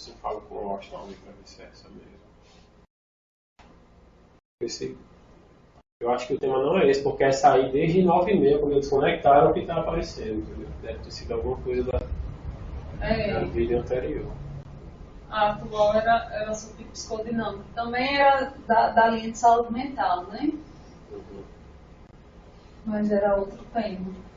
se eu falo com o Austin ali para ver se é essa mesmo. Eu acho que o tema não é esse, porque é sair desde 9h30, quando eles conectaram, que está aparecendo, entendeu? Deve ter sido alguma coisa da vídeo anterior. A atual era sobre psicodinâmica. Também era da linha de saúde mental, né? Uhum. Mas era outro tema.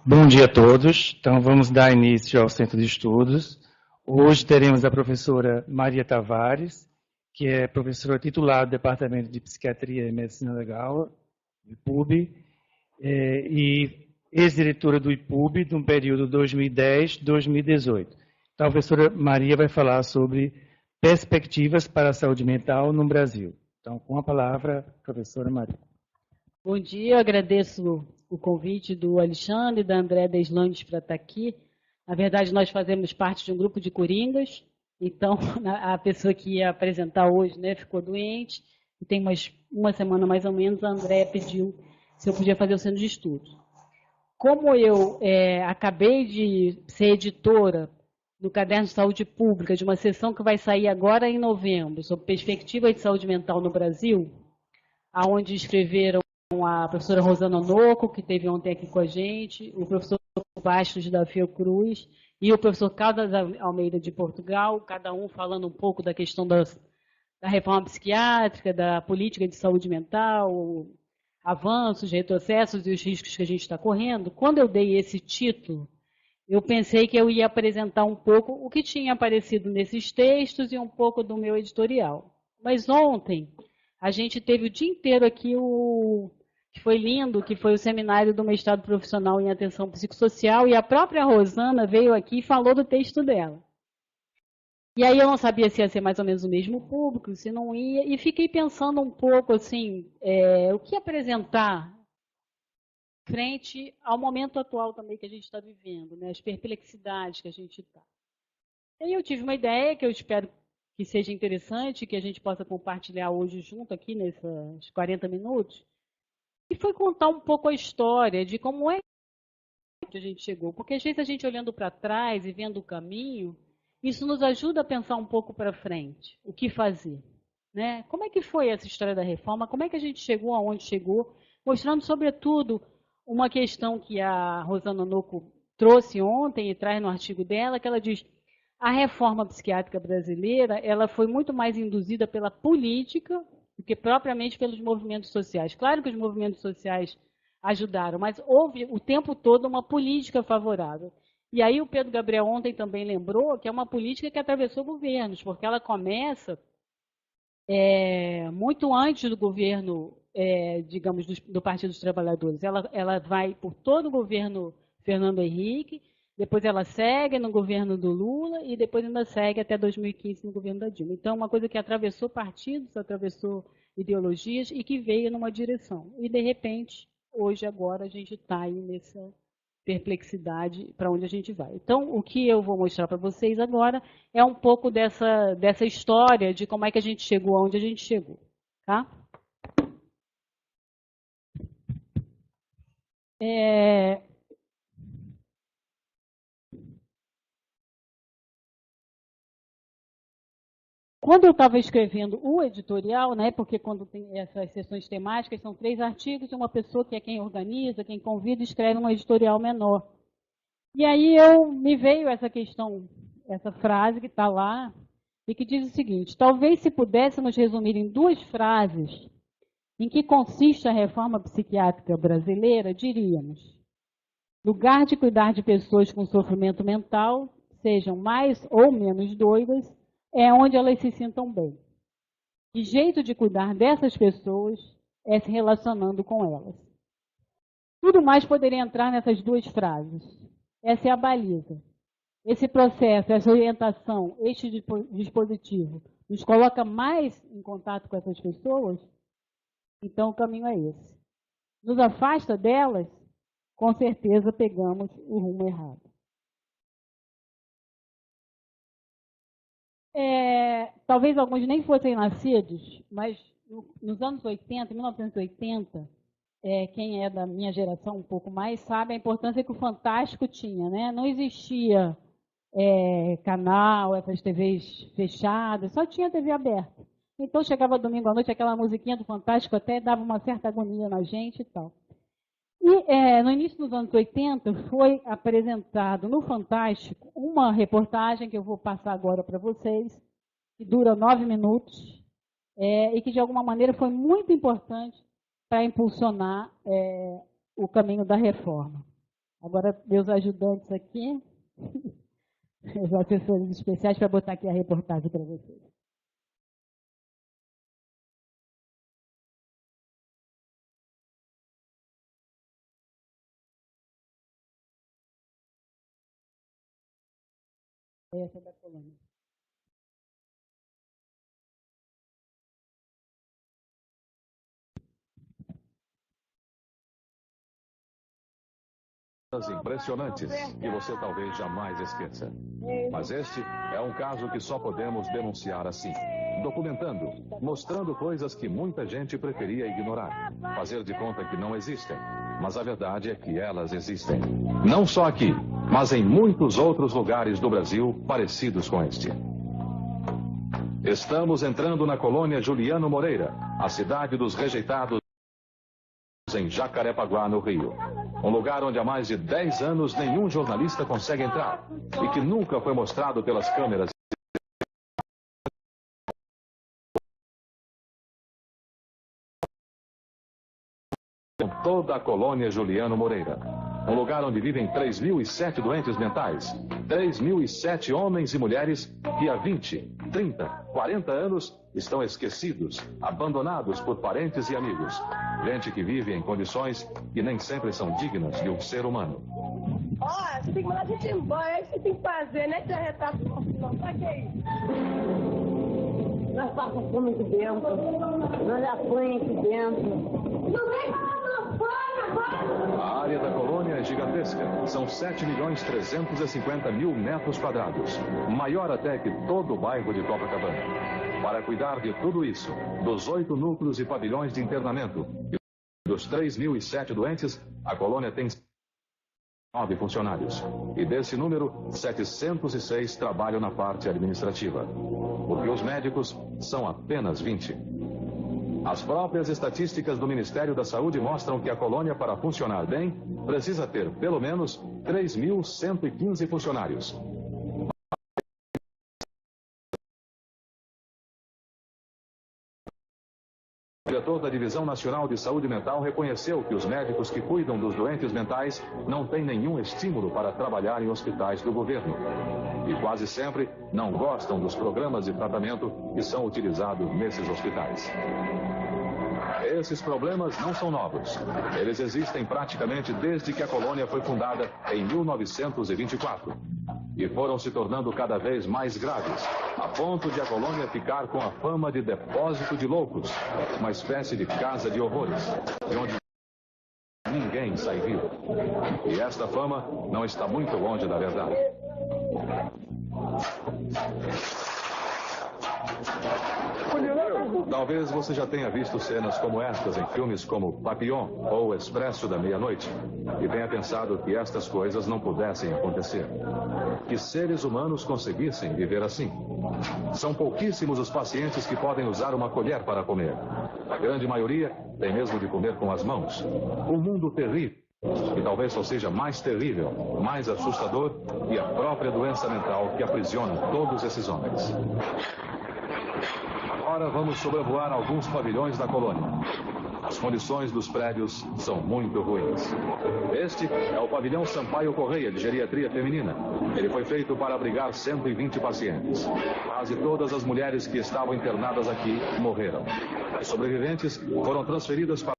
Bom dia a todos. Então, vamos dar início ao Centro de Estudos. Hoje teremos a professora Maria Tavares, que é professora titular do Departamento de Psiquiatria e Medicina Legal, do IPUB, e ex-diretora do IPUB no período 2010-2018. Então, a professora Maria vai falar sobre perspectivas para a saúde mental no Brasil. Então, com a palavra, professora Maria. Bom dia, agradeço o convite do Alexandre e da André Deslandes para estar aqui. Na verdade, nós fazemos parte de um grupo de coringas, então a pessoa que ia apresentar hoje, né, ficou doente, e tem uma semana mais ou menos, a André pediu se eu podia fazer o centro de estudos. Como eu acabei de ser editora do Caderno de Saúde Pública, de uma sessão que vai sair agora em novembro, sobre perspectiva de saúde mental no Brasil, aonde escreveram a professora Rosana Noco, que esteve ontem aqui com a gente, o professor Bastos da Fiocruz e o professor Caldas Almeida de Portugal, cada um falando um pouco da questão da reforma psiquiátrica, da política de saúde mental, avanços, retrocessos e os riscos que a gente está correndo. Quando eu dei esse título, eu pensei que eu ia apresentar um pouco o que tinha aparecido nesses textos e um pouco do meu editorial. Mas ontem, a gente teve o dia inteiro aqui que foi lindo, que foi o seminário do mestrado profissional em atenção psicossocial, e a própria Rosana veio aqui e falou do texto dela. E aí eu não sabia se ia ser mais ou menos o mesmo público, se não ia, e fiquei pensando um pouco assim, o que apresentar frente ao momento atual também que a gente está vivendo, né? As perplexidades que a gente está. E aí eu tive uma ideia que eu espero que seja interessante, que a gente possa compartilhar hoje junto aqui nesses 40 minutos, e foi contar um pouco a história de como é que a gente chegou. Porque às vezes a gente olhando para trás e vendo o caminho, isso nos ajuda a pensar um pouco para frente, o que fazer. Né? Como é que foi essa história da reforma? Como é que a gente chegou aonde chegou? Mostrando, sobretudo, uma questão que a Rosana Noco trouxe ontem e traz no artigo dela, que ela diz: a reforma psiquiátrica brasileira ela foi muito mais induzida pela política do que propriamente pelos movimentos sociais. Claro que os movimentos sociais ajudaram, mas houve o tempo todo uma política favorável. E aí o Pedro Gabriel ontem também lembrou que é uma política que atravessou governos, porque ela começa muito antes do governo, digamos, do Partido dos Trabalhadores. Ela vai por todo o governo Fernando Henrique, depois ela segue no governo do Lula e depois ainda segue até 2015 no governo da Dilma. Então, uma coisa que atravessou partidos, atravessou ideologias e que veio numa direção. E, de repente, hoje, agora, a gente está aí nessa perplexidade para onde a gente vai. Então, o que eu vou mostrar para vocês agora é um pouco dessa história de como é que a gente chegou aonde a gente chegou. Tá? Quando eu estava escrevendo o editorial, né, porque quando tem essas sessões temáticas, são 3 artigos, e uma pessoa que é quem organiza, quem convida, escreve um editorial menor. E aí me veio essa questão, essa frase que está lá, e que diz o seguinte: talvez se pudéssemos resumir em 2 frases em que consiste a reforma psiquiátrica brasileira, diríamos: lugar de cuidar de pessoas com sofrimento mental, sejam mais ou menos doidas, é onde elas se sintam bem. E jeito de cuidar dessas pessoas é se relacionando com elas. Tudo mais poderia entrar nessas 2 frases. Essa é a baliza. Esse processo, essa orientação, este dispositivo nos coloca mais em contato com essas pessoas, então o caminho é esse. Nos afasta delas, com certeza pegamos o rumo errado. Talvez alguns nem fossem nascidos, mas nos anos 80, 1980, quem é da minha geração um pouco mais sabe a importância que o Fantástico tinha. Né? Não existia canal, essas TVs fechadas, só tinha TV aberta. Então chegava domingo à noite, aquela musiquinha do Fantástico até dava uma certa agonia na gente e tal. E no início dos anos 80 foi apresentado no Fantástico uma reportagem que eu vou passar agora para vocês, que dura 9 minutos, e que de alguma maneira foi muito importante para impulsionar o caminho da reforma. Agora, meus ajudantes aqui, os assessores especiais, para botar aqui a reportagem para vocês. Essa é da colônia. Impressionantes que você talvez jamais esqueça. Mas este é um caso que só podemos denunciar assim, documentando, mostrando coisas que muita gente preferia ignorar, fazer de conta que não existem. Mas a verdade é que elas existem. Não só aqui, mas em muitos outros lugares do Brasil parecidos com este. Estamos entrando na colônia Juliano Moreira, a cidade dos rejeitados, em Jacarepaguá, no Rio. Um lugar onde há mais de 10 anos nenhum jornalista consegue entrar e que nunca foi mostrado pelas câmeras. Com toda a colônia Juliano Moreira. Um lugar onde vivem 3.007 doentes mentais. 3.007 homens e mulheres que há 20, 30, 40 anos estão esquecidos, abandonados por parentes e amigos. Gente que vive em condições que nem sempre são dignas de um ser humano. Ó, você tem que mandar a gente embora, é isso que tem que fazer, né? Que arretar não. Pra que isso? Nós passamos fome aqui dentro, nós apanhamos aqui dentro. Não vem falar não fome agora! A área da colônia é gigantesca. São 7.350.000 metros quadrados. Maior até que todo o bairro de Copacabana. Para cuidar de tudo isso, dos 8 núcleos e pavilhões de internamento e dos 3.007 doentes, a colônia tem 9 funcionários. E desse número, 706 trabalham na parte administrativa. Porque os médicos são apenas 20. As próprias estatísticas do Ministério da Saúde mostram que a colônia, para funcionar bem, precisa ter pelo menos 3.115 funcionários. O diretor da Divisão Nacional de Saúde Mental reconheceu que os médicos que cuidam dos doentes mentais não têm nenhum estímulo para trabalhar em hospitais do governo. E quase sempre não gostam dos programas de tratamento que são utilizados nesses hospitais. Esses problemas não são novos. Eles existem praticamente desde que a colônia foi fundada em 1924. E foram se tornando cada vez mais graves, a ponto de a colônia ficar com a fama de depósito de loucos, uma espécie de casa de horrores, de onde ninguém sai vivo. E esta fama não está muito longe da verdade. Talvez você já tenha visto cenas como estas em filmes como Papillon ou Expresso da Meia-Noite e tenha pensado que estas coisas não pudessem acontecer. Que seres humanos conseguissem viver assim. São pouquíssimos os pacientes que podem usar uma colher para comer. A grande maioria tem mesmo de comer com as mãos. Um mundo terrível. E talvez só seja mais terrível, mais assustador que a própria doença mental que aprisiona todos esses homens. Agora vamos sobrevoar alguns pavilhões da colônia. As condições dos prédios são muito ruins. Este é o pavilhão Sampaio Correia de geriatria feminina. Ele foi feito para abrigar 120 pacientes. Quase todas as mulheres que estavam internadas aqui morreram. As sobreviventes foram transferidas para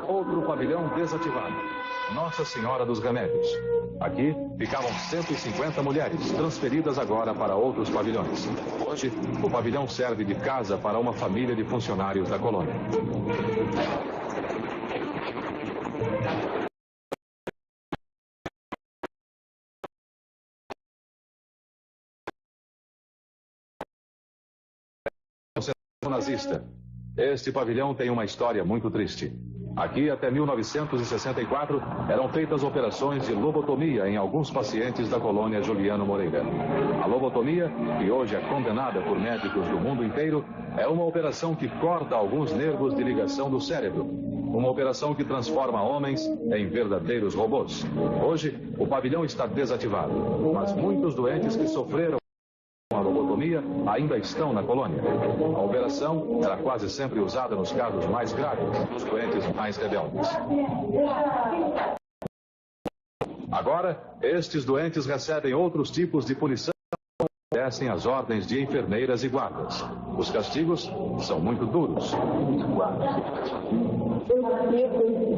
outro pavilhão desativado. Nossa Senhora dos Remédios. Aqui ficavam 150 mulheres, transferidas agora para outros pavilhões. Hoje, o pavilhão serve de casa para uma família de funcionários da colônia. Nazista. Este pavilhão tem uma história muito triste. Aqui, até 1964, eram feitas operações de lobotomia em alguns pacientes da colônia Juliano Moreira. A lobotomia, que hoje é condenada por médicos do mundo inteiro, é uma operação que corta alguns nervos de ligação do cérebro. Uma operação que transforma homens em verdadeiros robôs. Hoje, o pavilhão está desativado, mas muitos doentes que sofreram a lobotomia ainda estão na colônia. A operação era quase sempre usada nos casos mais graves, dos doentes mais rebeldes. Agora, estes doentes recebem outros tipos de punição e obedecem às ordens de enfermeiras e guardas. Os castigos são muito duros.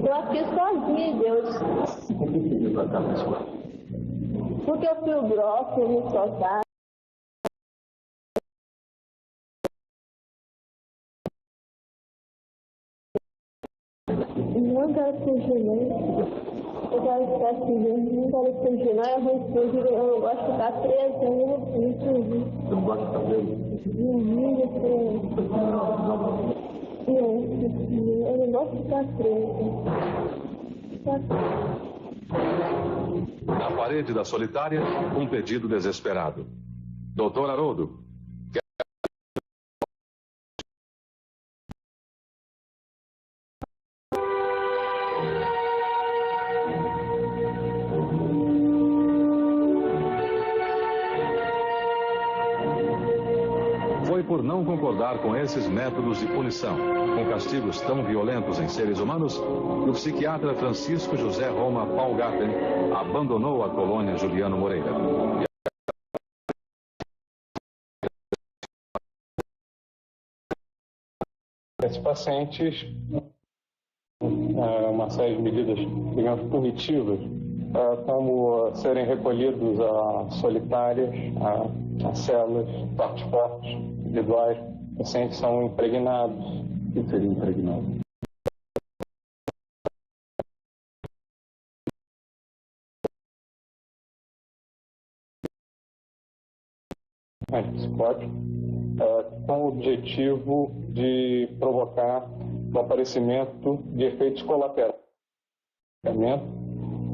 Eu aqui sozinha, Deus. Porque eu fui grosso, eu me soltar. Não quero fugir, não. Eu quero ficar fugindo, não quero fugir, não. Eu vou fugir, eu não gosto de ficar presa, eu não vou fugir. Você não gosta de ficar presa? Eu não gosto de ficar presa. Na parede da solitária, um pedido desesperado. Doutor Haroldo. por não concordar com esses métodos de punição, com castigos tão violentos em seres humanos, que o psiquiatra Francisco José Roma Paulgarten abandonou a colônia Juliano Moreira. Esses pacientes, uma série de medidas, digamos, punitivas, como serem recolhidos a solitárias, a celas, quartos fortes, individuais. Pacientes são impregnados. O que seria impregnado? Psicótico, com o objetivo de provocar o aparecimento de efeitos colaterais.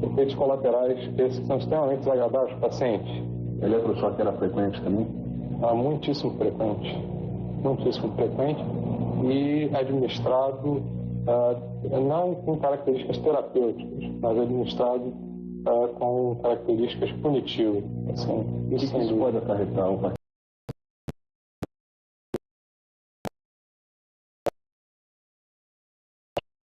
Efeitos colaterais, esses que são extremamente desagradáveis para o paciente. Eletrochoque era frequente também? Muitíssimo frequente. Muitíssimo frequente e administrado não com características terapêuticas, mas administrado com características punitivas. Assim, isso pode acarretar o paciente?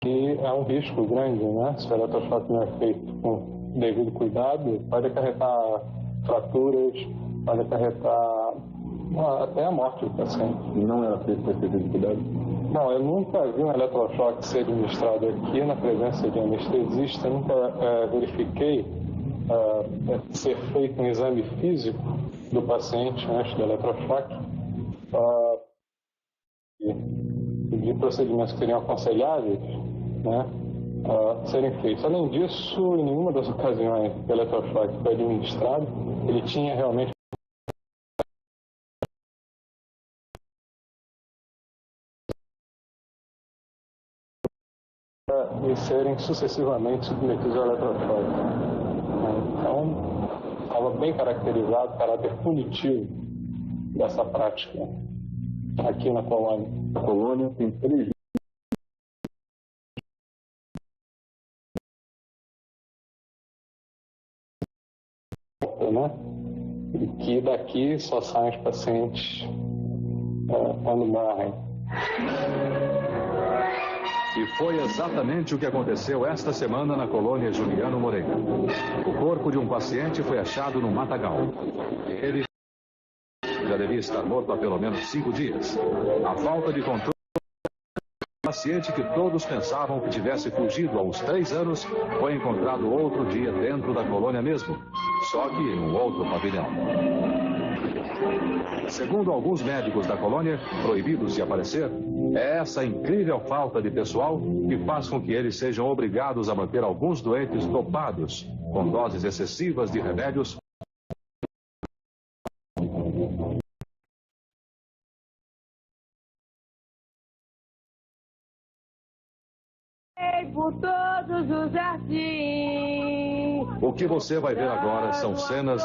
E há um risco grande, né? Se o eletrochoque não é feito com devido cuidado, pode acarretar fraturas, pode acarretar até a morte do paciente. Não era feito com esse devido cuidado? Não, eu nunca vi um eletrochoque ser administrado aqui na presença de anestesista, nunca verifiquei ser feito um exame físico do paciente antes do eletrochoque. De procedimentos que seriam aconselháveis, né, serem feitos. Além disso, em nenhuma das ocasiões que o eletrochoque foi administrado, ele tinha realmente e serem sucessivamente submetidos ao eletrochoque. Então, estava bem caracterizado o caráter punitivo dessa prática aqui na colônia. A colônia tem 3 né? E que daqui só saem os pacientes quando morrem. E foi exatamente o que aconteceu esta semana na colônia Juliano Moreira. O corpo de um paciente foi achado no matagal. Ele já devia estar morto há pelo menos 5 dias. A falta de controle do paciente, que todos pensavam que tivesse fugido há uns 3 anos, foi encontrado outro dia dentro da colônia mesmo, só que em um outro pavilhão. Segundo alguns médicos da colônia, proibidos de aparecer, é essa incrível falta de pessoal que faz com que eles sejam obrigados a manter alguns doentes dopados com doses excessivas de remédios. Por todos os jardins. O que você vai ver agora são cenas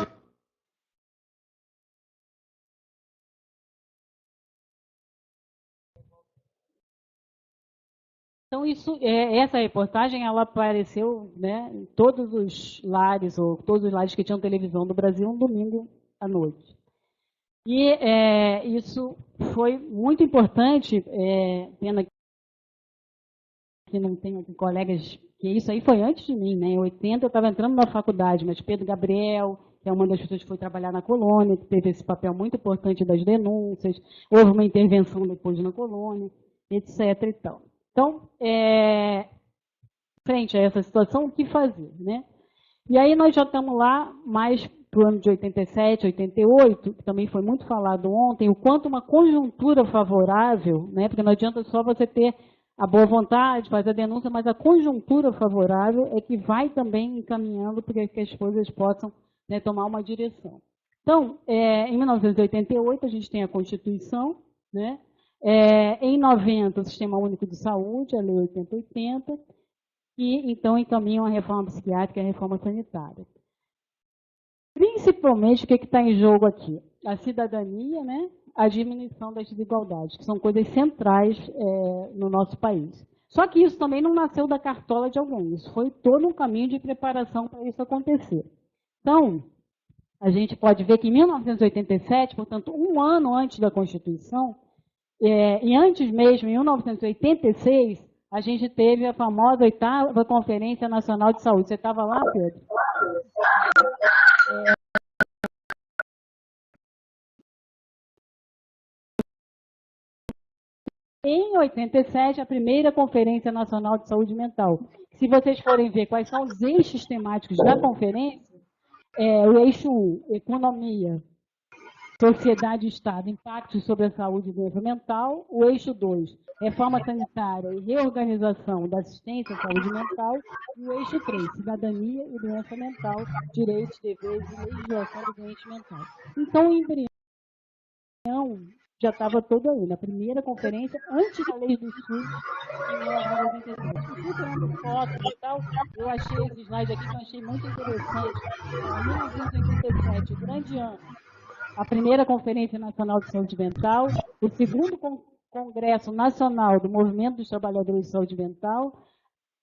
Então, essa reportagem, ela apareceu, né, em todos os lares, ou todos os lares que tinham televisão do Brasil, um domingo à noite. E isso foi muito importante, pena que não tenho aqui colegas, que isso aí foi antes de mim, né? Em 80 eu estava entrando na faculdade, mas Pedro Gabriel, que é uma das pessoas que foi trabalhar na colônia, que teve esse papel muito importante das denúncias, houve uma intervenção depois na colônia, etc. e tal. Então, frente a essa situação, o que fazer, né? E aí nós já estamos lá mais para o ano de 87, 88, que também foi muito falado ontem, o quanto uma conjuntura favorável, né? Porque não adianta só você ter a boa vontade, fazer a denúncia, mas a conjuntura favorável é que vai também encaminhando para que as coisas possam, né, tomar uma direção. Então, em 1988, a gente tem a Constituição, né? Em 90, o Sistema Único de Saúde, a Lei 8080, e então encaminham a reforma psiquiátrica e a reforma sanitária. Principalmente, o que está em jogo aqui? A cidadania, né? A diminuição das desigualdades, que são coisas centrais no nosso país. Só que isso também não nasceu da cartola de alguém, isso foi todo um caminho de preparação para isso acontecer. Então, a gente pode ver que em 1987, portanto, um ano antes da Constituição, e antes mesmo, em 1986, a gente teve a famosa 8ª Conferência Nacional de Saúde. Você estava lá, Pedro? Em 87, a primeira Conferência Nacional de Saúde Mental. Se vocês forem ver quais são os eixos temáticos da conferência, o eixo 1, economia, sociedade e Estado, impactos sobre a saúde e doença mental. O eixo 2, reforma sanitária e reorganização da assistência à saúde mental. E o eixo 3, cidadania e doença mental, direitos, deveres e legislação do doente mental. Então, o embrião já estava todo aí, na primeira conferência, antes da lei do SUS, em 1987. E procurando fotos e tal, eu achei esse slide aqui que eu achei muito interessante. Em 1987, o grande ano, a primeira Conferência Nacional de Saúde Mental, o segundo Congresso Nacional do Movimento dos Trabalhadores de Saúde Mental,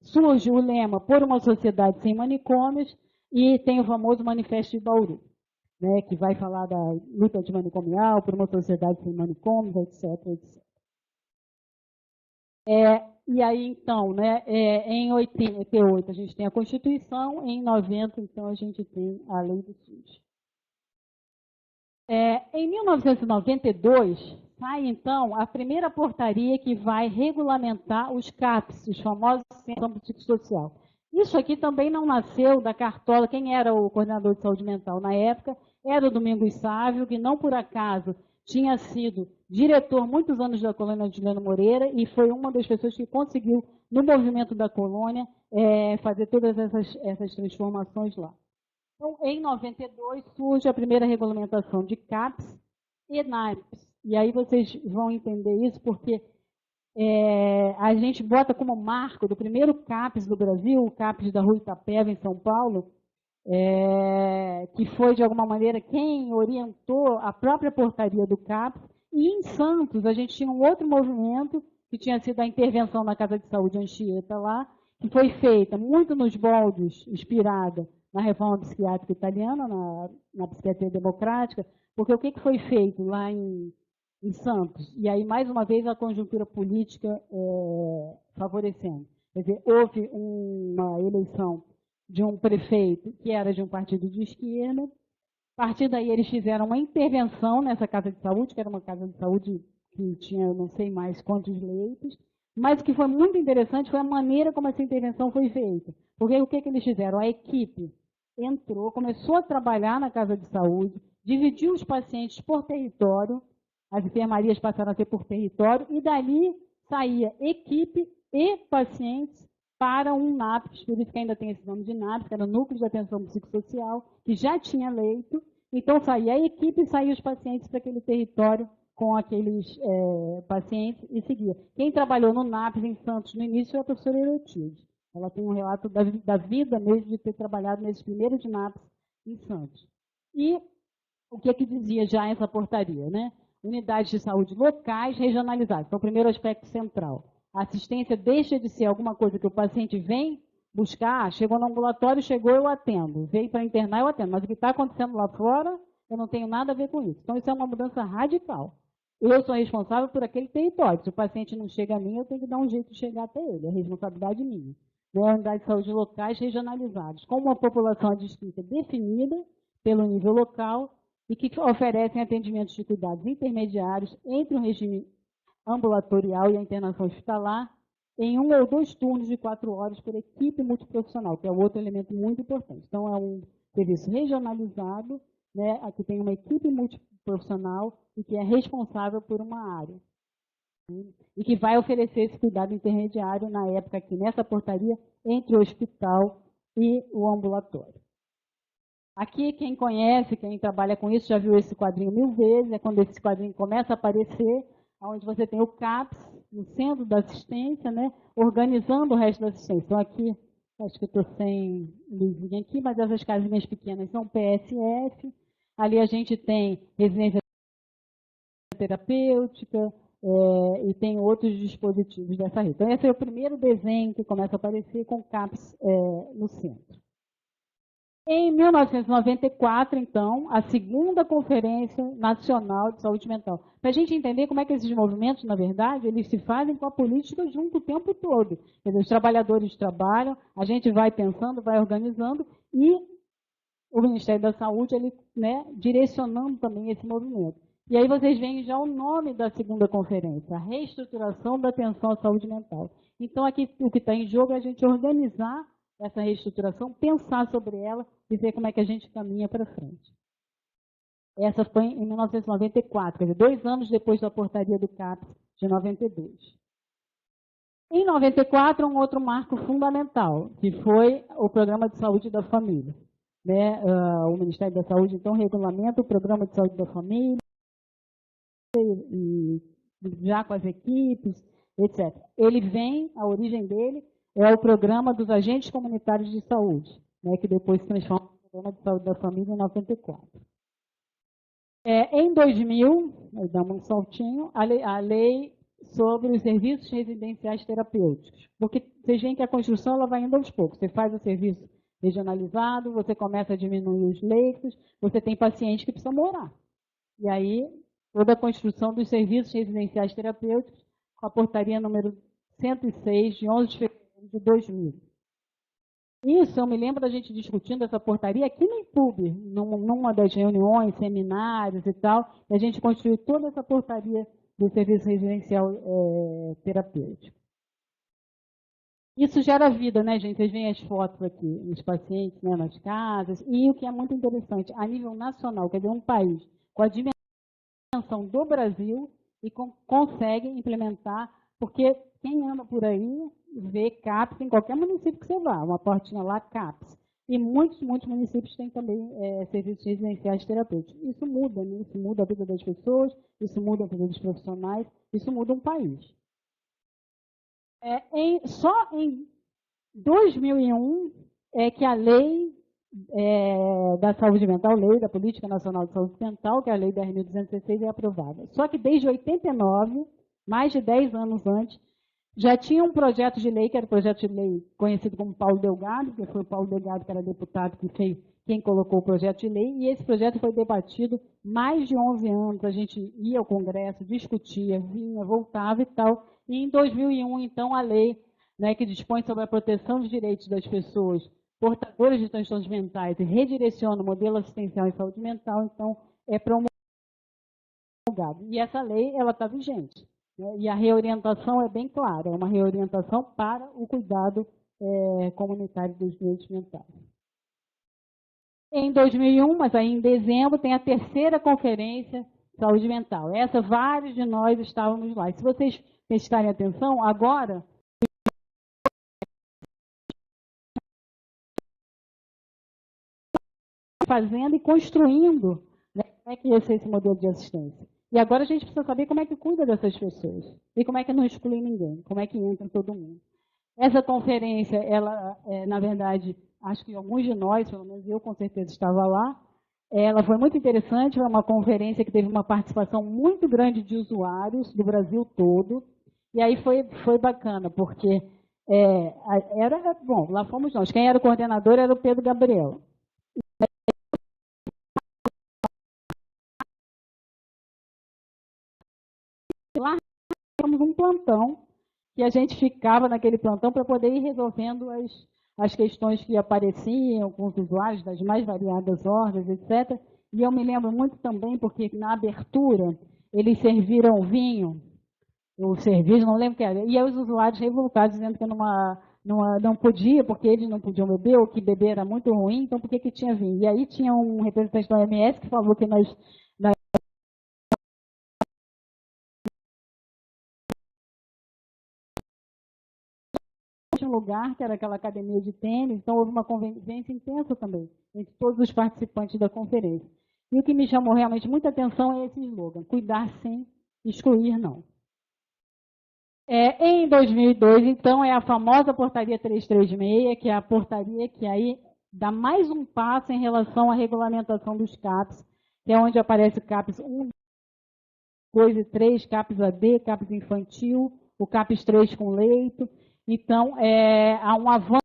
surge o lema Por uma Sociedade Sem Manicômios, e tem o famoso Manifesto de Bauru, né, que vai falar da luta antimanicomial, por uma sociedade sem manicômios, etc, etc. E aí, então, né, em 88 a gente tem a Constituição, em 90, então, a gente tem a Lei do SUS. Em 1992, sai, então, a primeira portaria que vai regulamentar os CAPs, os famosos Centros Psicossocial. Isso aqui também não nasceu da cartola. Quem era o coordenador de saúde mental na época era o Domingos Sávio, que não por acaso tinha sido diretor muitos anos da colônia de Juliano Moreira e foi uma das pessoas que conseguiu, no movimento da colônia, fazer todas essas transformações lá. Então, em 92, surge a primeira regulamentação de CAPs e NAPs. E aí vocês vão entender isso porque a gente bota como marco do primeiro CAPS do Brasil, o CAPS da Rua Itapeva, em São Paulo, que foi, de alguma maneira, quem orientou a própria portaria do CAPS. E em Santos, a gente tinha um outro movimento, que tinha sido a intervenção na Casa de Saúde Anchieta lá, que foi feita muito nos moldes, inspirada na reforma psiquiátrica italiana, na psiquiatria democrática, porque o que foi feito lá em Santos? E aí, mais uma vez, a conjuntura política favorecendo. Quer dizer, houve uma eleição de um prefeito que era de um partido de esquerda. A partir daí, eles fizeram uma intervenção nessa casa de saúde, que era uma casa de saúde que tinha não sei mais quantos leitos. Mas o que foi muito interessante foi a maneira como essa intervenção foi feita. Porque o que eles fizeram? A equipe entrou, começou a trabalhar na casa de saúde, dividiu os pacientes por território, as enfermarias passaram a ser por território, e dali saía equipe e pacientes para um NAPS, por isso que ainda tem esse nome de NAPS, que era o Núcleo de Atenção Psicossocial, que já tinha leito. Então saía a equipe e saía os pacientes para aquele território com aqueles pacientes e seguia. Quem trabalhou no NAPS em Santos no início foi a professora Erotilde. Ela tem um relato da vida mesmo de ter trabalhado nesses primeiros NAPS em Santos. E o que dizia já essa portaria, né? Unidades de saúde locais regionalizadas. Então, o primeiro aspecto central. A assistência deixa de ser alguma coisa que o paciente vem buscar, chegou no ambulatório, chegou, eu atendo. Veio para internar, eu atendo. Mas o que está acontecendo lá fora, eu não tenho nada a ver com isso. Então, isso é uma mudança radical. Eu sou responsável por aquele território. Se o paciente não chega a mim, eu tenho que dar um jeito de chegar até ele. É responsabilidade minha. Unidades de saúde locais regionalizadas, com uma população adstrita definida pelo nível local e que oferecem atendimentos de cuidados intermediários entre o regime ambulatorial e a internação hospitalar, em 1 ou 2 turnos de 4 horas por equipe multiprofissional, que é o outro elemento muito importante. Então, é um serviço regionalizado, né, aqui tem uma equipe multiprofissional e que é responsável por uma área. E que vai oferecer esse cuidado intermediário, na época aqui, nessa portaria, entre o hospital e o ambulatório. Aqui, quem conhece, quem trabalha com isso, já viu esse quadrinho 1000 vezes, é quando esse quadrinho começa a aparecer, onde você tem o CAPS, no centro da assistência, né, organizando o resto da assistência. Então, aqui, acho que eu estou sem luzinha aqui, mas essas casinhas pequenas são PSF. Ali a gente tem residência terapêutica, e tem outros dispositivos dessa rede. Então, esse é o primeiro desenho que começa a aparecer com CAPS no centro. Em 1994, então, a segunda Conferência Nacional de Saúde Mental. Para a gente entender como é que esses movimentos, na verdade, eles se fazem com a política junto o tempo todo. Quer dizer, os trabalhadores trabalham, a gente vai pensando, vai organizando, e o Ministério da Saúde, ele, né, direcionando também esse movimento. E aí vocês veem já o nome da segunda conferência, a reestruturação da atenção à saúde mental. Então, aqui o que está em jogo é a gente organizar essa reestruturação, pensar sobre ela e ver como é que a gente caminha para frente. Essa foi em 1994, quer dizer, 2 anos depois da portaria do CAPES de 92. Em 94, um outro marco fundamental, que foi o Programa de Saúde da Família. Né? O Ministério da Saúde, então, regulamenta o Programa de Saúde da Família, e já com as equipes, etc. Ele vem, a origem dele é o Programa dos Agentes Comunitários de Saúde, né, que depois se transforma no Programa de Saúde da Família em 94. Em 2000, damos um saltinho, a lei sobre os serviços residenciais terapêuticos. Porque vocês veem que a construção ela vai indo aos poucos. Você faz o serviço regionalizado, você começa a diminuir os leitos, você tem paciente que precisa morar. E aí, toda a construção dos serviços residenciais terapêuticos, com a portaria número 106, de 11 de fevereiro de 2000. Isso, eu me lembro da gente discutindo essa portaria aqui no IPUB, numa das reuniões, seminários e tal, e a gente construiu toda essa portaria do serviço residencial terapêutico. Isso gera vida, né, gente? Vocês veem as fotos aqui, os pacientes, né, nas casas, e o que é muito interessante, a nível nacional, quer dizer, um país com a dimensão do Brasil e consegue implementar, porque quem anda por aí vê CAPS em qualquer município que você vá, uma portinha lá, CAPS. E muitos municípios têm também serviços residenciais terapêuticos. Isso muda, né? Isso muda a vida das pessoas, isso muda a vida dos profissionais, isso muda um país. Só em 2001 é que a lei da saúde mental, lei da Política Nacional de Saúde Mental, que é a lei 10.216, é aprovada. Só que desde 89, mais de 10 anos antes, já tinha um projeto de lei, que era o projeto de lei conhecido como Paulo Delgado, que foi o Paulo Delgado, que era deputado, quem colocou o projeto de lei, e esse projeto foi debatido mais de 11 anos, a gente ia ao Congresso, discutia, vinha, voltava e tal, e em 2001, então, a lei, né, que dispõe sobre a proteção dos direitos das pessoas portadoras de transtornos mentais e redireciona o modelo assistencial em saúde mental, então, é promulgado. E essa lei, ela está vigente. E a reorientação é bem clara, é uma reorientação para o cuidado comunitário dos direitos mentais. Em 2001, mas aí em dezembro, tem a terceira conferência de saúde mental. Essa, vários de nós estávamos lá. E se vocês prestarem atenção, agora, fazendo e construindo, né, como é que ia ser esse modelo de assistência. E agora a gente precisa saber como é que cuida dessas pessoas. E como é que não exclui ninguém. Como é que entra todo mundo. Essa conferência, ela, na verdade, acho que alguns de nós, pelo menos eu com certeza estava lá, ela foi muito interessante, foi uma conferência que teve uma participação muito grande de usuários do Brasil todo. E aí foi bacana, porque bom, lá fomos nós. Quem era o coordenador era o Pedro Gabriel. Lá temos um plantão, que a gente ficava naquele plantão para poder ir resolvendo as questões que apareciam com os usuários das mais variadas ordens, etc. E eu me lembro muito também, porque na abertura eles serviram vinho, o serviço, não lembro o que era, e aí os usuários revoltados dizendo que não podia, porque eles não podiam beber, ou que beber era muito ruim, então por que tinha vinho? E aí tinha um representante da OMS que falou que um lugar, que era aquela academia de tênis, então houve uma convivência intensa também entre todos os participantes da conferência. E o que me chamou realmente muita atenção é esse slogan, cuidar sim, excluir não. Em 2002, então, é a famosa portaria 336, que é a portaria que aí dá mais um passo em relação à regulamentação dos CAPs, que é onde aparece o CAPs 1, 2 e 3, CAPs AD, CAPs infantil, o CAPs 3 com leito. Então, há um avanço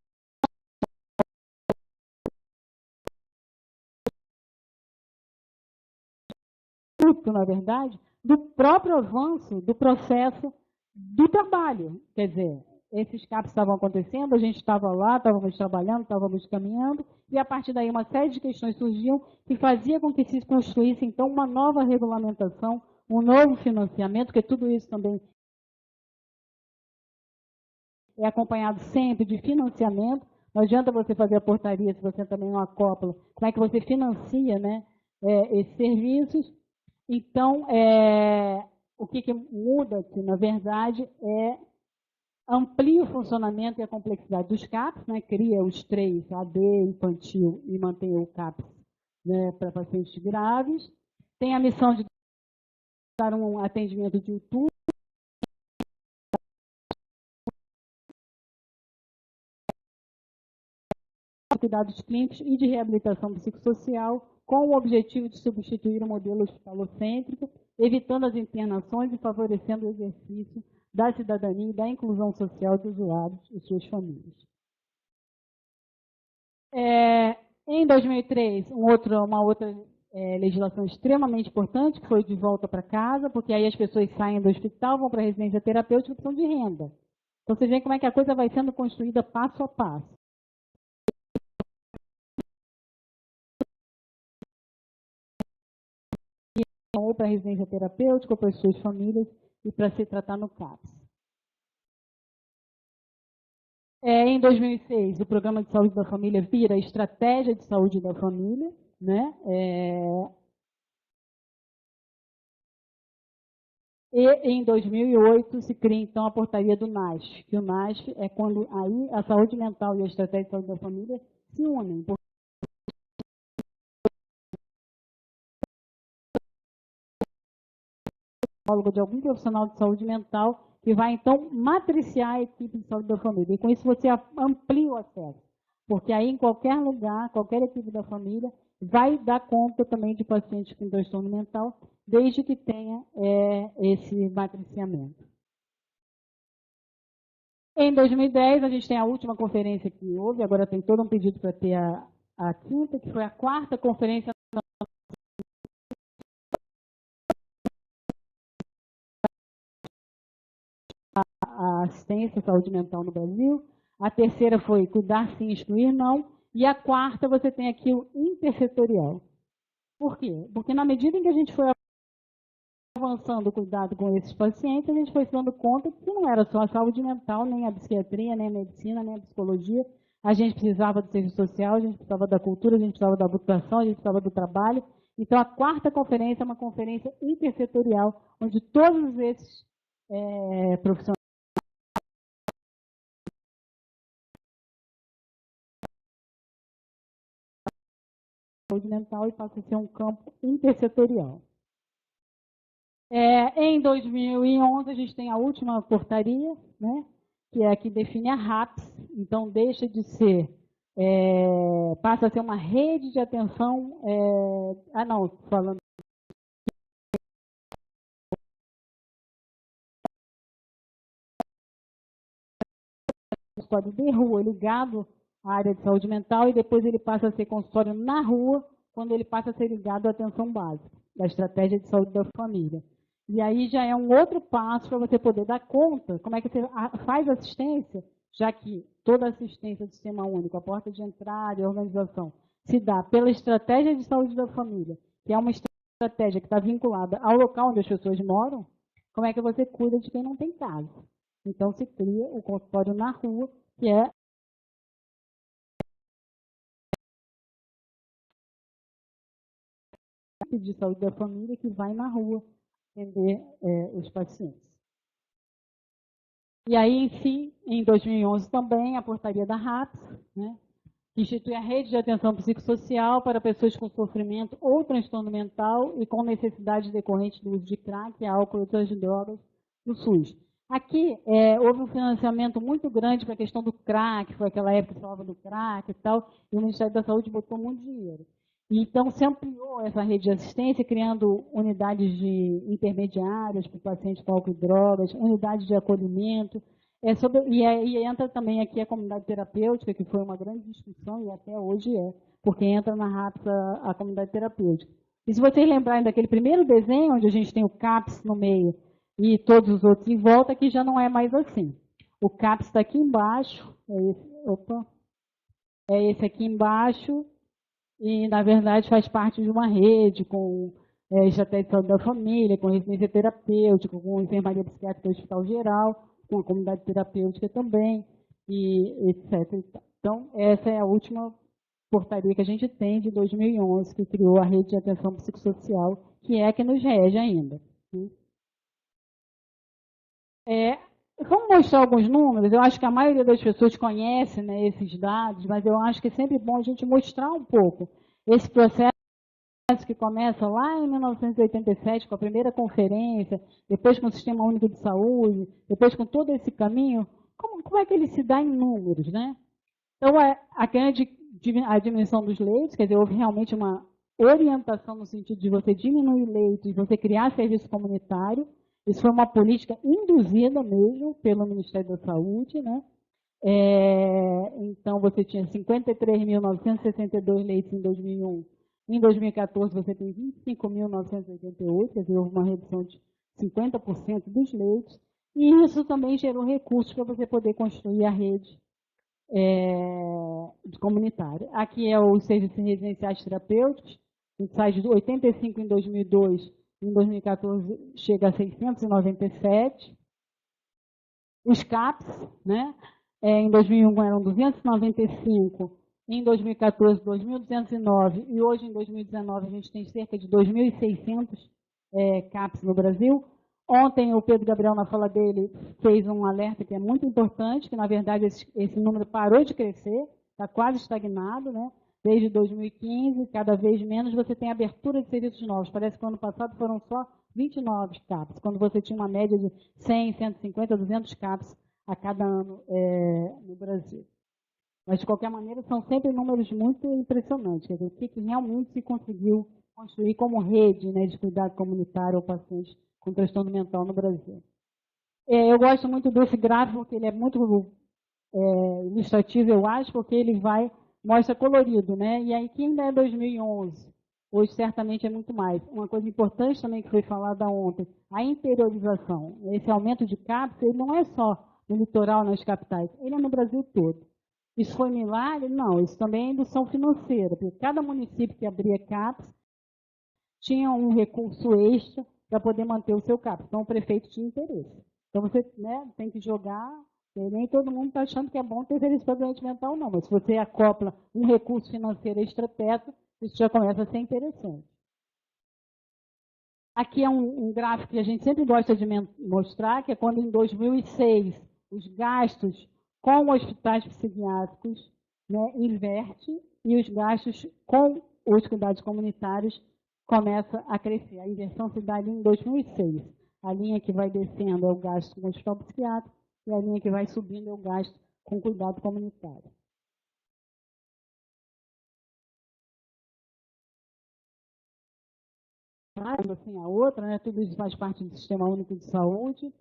fruto, na verdade, do próprio avanço do processo do trabalho. Quer dizer, esses CAPs estavam acontecendo, a gente estava lá, estávamos trabalhando, estávamos caminhando, e a partir daí uma série de questões surgiam que fazia com que se construísse, então, uma nova regulamentação, um novo financiamento, porque tudo isso também é acompanhado sempre de financiamento. Não adianta você fazer a portaria se você também não acopla. Como é que você financia, né, esses serviços? Então, o que muda aqui, na verdade, amplia o funcionamento e a complexidade dos CAPs, né, cria os 3, AD, infantil, e mantém o CAPs, né, para pacientes graves. Tem a missão de dar um atendimento de YouTube, cuidados clínicos e de reabilitação psicossocial, com o objetivo de substituir o modelo hospitalocêntrico, evitando as internações e favorecendo o exercício da cidadania e da inclusão social dos usuários e suas famílias. Em 2003, uma outra legislação extremamente importante, que foi de volta para casa, porque aí as pessoas saem do hospital, vão para a residência terapêutica e precisam de renda. Então, você vê como é que a coisa vai sendo construída passo a passo. Ou para a residência terapêutica, ou para as suas famílias, e para se tratar no CAPS. Em 2006, o Programa de Saúde da Família vira a Estratégia de Saúde da Família, né? E em 2008 se cria, então, a portaria do NASF, que o NASF é quando aí a saúde mental e a Estratégia de Saúde da Família se unem. De algum profissional de saúde mental que vai, então, matriciar a equipe de saúde da família. E com isso você amplia o acesso. Porque aí, em qualquer lugar, qualquer equipe da família vai dar conta também de pacientes com transtorno mental, desde que tenha esse matriciamento. Em 2010, a gente tem a última conferência que houve, agora tem todo um pedido para ter a quinta, que foi a 4ª conferência a assistência à saúde mental no Brasil. A 3ª foi cuidar sim, excluir não. E a 4ª você tem aqui o intersetorial. Por quê? Porque na medida em que a gente foi avançando o cuidado com esses pacientes, a gente foi se dando conta que não era só a saúde mental, nem a psiquiatria, nem a medicina, nem a psicologia. A gente precisava do serviço social, a gente precisava da cultura, a gente precisava da habitação, a gente precisava do trabalho. Então, a 4ª conferência é uma conferência intersetorial, onde todos esses profissionais saúde mental e passa a ser um campo intersetorial. Em 2011, a gente tem a última portaria, né, que é a que define a RAPS. Então, deixa de ser, passa a ser uma rede de atenção, falando consultório de rua ligado à área de saúde mental e depois ele passa a ser consultório na rua quando ele passa a ser ligado à atenção básica, da estratégia de saúde da família. E aí já é um outro passo para você poder dar conta como é que você faz assistência, já que toda assistência do sistema único, a porta de entrada e a organização, se dá pela estratégia de saúde da família, que é uma estratégia que está vinculada ao local onde as pessoas moram, como é que você cuida de quem não tem casa? Então se cria o consultório na rua, que é de saúde da família que vai na rua atender os pacientes. E aí, enfim, em 2011 também, a portaria da RAPS, né, que institui a rede de atenção psicossocial para pessoas com sofrimento ou transtorno mental e com necessidades decorrentes do uso de crack, álcool e outras drogas no SUS. Aqui houve um financiamento muito grande para a questão do crack, foi aquela época que falava do crack e tal, e o Ministério da Saúde botou muito dinheiro. Então, se ampliou essa rede de assistência, criando unidades de intermediárias para pacientes com álcool e drogas, unidades de acolhimento. E entra também aqui a comunidade terapêutica, que foi uma grande discussão, e até hoje porque entra na RAPS a comunidade terapêutica. E se vocês lembrarem daquele primeiro desenho, onde a gente tem o CAPS no meio e todos os outros em volta, aqui já não é mais assim. O CAPS está aqui embaixo, é esse aqui embaixo, e na verdade faz parte de uma rede com estratégia de saúde da família, com residência terapêutica, com enfermaria psiquiátrica do Hospital Geral, com a comunidade terapêutica também, e etc. Então, essa é a última portaria que a gente tem de 2011, que criou a rede de atenção psicossocial, que é a que nos rege ainda. Vamos mostrar alguns números. Eu acho que a maioria das pessoas conhece, né, esses dados, mas eu acho que é sempre bom a gente mostrar um pouco esse processo que começa lá em 1987, com a primeira conferência, depois com o Sistema Único de Saúde, depois com todo esse caminho, como é que ele se dá em números, né? Então, a dimensão dos leitos, quer dizer, houve realmente uma orientação no sentido de você diminuir leitos e você criar serviço comunitário. Isso foi uma política induzida mesmo pelo Ministério da Saúde, né? Então, você tinha 53.962 leitos em 2001. Em 2014, você tem 25.988, quer dizer, houve uma redução de 50% dos leitos. E isso também gerou recursos para você poder construir a rede comunitária. Aqui é os serviços residenciais terapêuticos, a gente sai de 85 em 2002, em 2014 chega a 697. Os CAPs, né, em 2001 eram 295, em 2014, 2.209, e hoje, em 2019, a gente tem cerca de 2.600 CAPs no Brasil. Ontem, o Pedro Gabriel, na fala dele, fez um alerta que é muito importante, que, na verdade, esse número parou de crescer, está quase estagnado, né? Desde 2015, cada vez menos, você tem abertura de serviços novos. Parece que no ano passado foram só 29 CAPs, quando você tinha uma média de 100, 150, 200 CAPs a cada ano no Brasil. Mas, de qualquer maneira, são sempre números muito impressionantes. Quer dizer, o que realmente se conseguiu construir como rede, né, de cuidado comunitário ao paciente com transtorno mental no Brasil. Eu gosto muito desse gráfico, porque ele é muito ilustrativo, eu acho, porque ele mostra colorido, né? E aí, que ainda é 2011, hoje certamente é muito mais. Uma coisa importante também que foi falada ontem, a interiorização. Esse aumento de CAPs, ele não é só no litoral, nas capitais, ele é no Brasil todo. Isso foi milagre? Não, isso também é indução financeira, porque cada município que abria CAPs tinha um recurso extra para poder manter o seu CAPS. Então, o prefeito tinha interesse. Então, você, né, tem que jogar, nem todo mundo está achando que é bom ter serviço para doente mental, não, mas se você acopla um recurso financeiro extra-teto, isso já começa a ser interessante. Aqui é um gráfico que a gente sempre gosta de mostrar, que é quando, em 2006, os gastos com hospitais psiquiátricos, né, inverte, e os gastos com os cuidados comunitários começa a crescer. A inversão se dá ali em 2006. A linha que vai descendo é o gasto com o hospital psiquiátrico e a linha que vai subindo é o gasto com cuidado comunitário. Assim, a outra, né, tudo isso faz parte do Sistema Único de Saúde,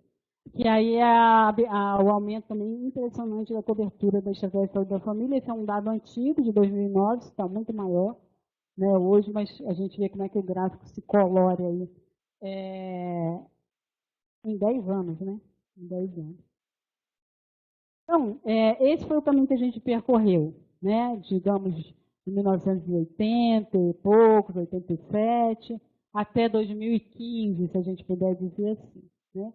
que aí o aumento também impressionante da cobertura da estratégia de saúde da família. Esse é um dado antigo, de 2009, está muito maior, né, hoje, mas a gente vê como é que o gráfico se colore aí em 10 anos, né? Em 10 anos. Então, esse foi o caminho que a gente percorreu, né? Digamos, de 1980 e poucos, 87, até 2015, se a gente puder dizer assim, né?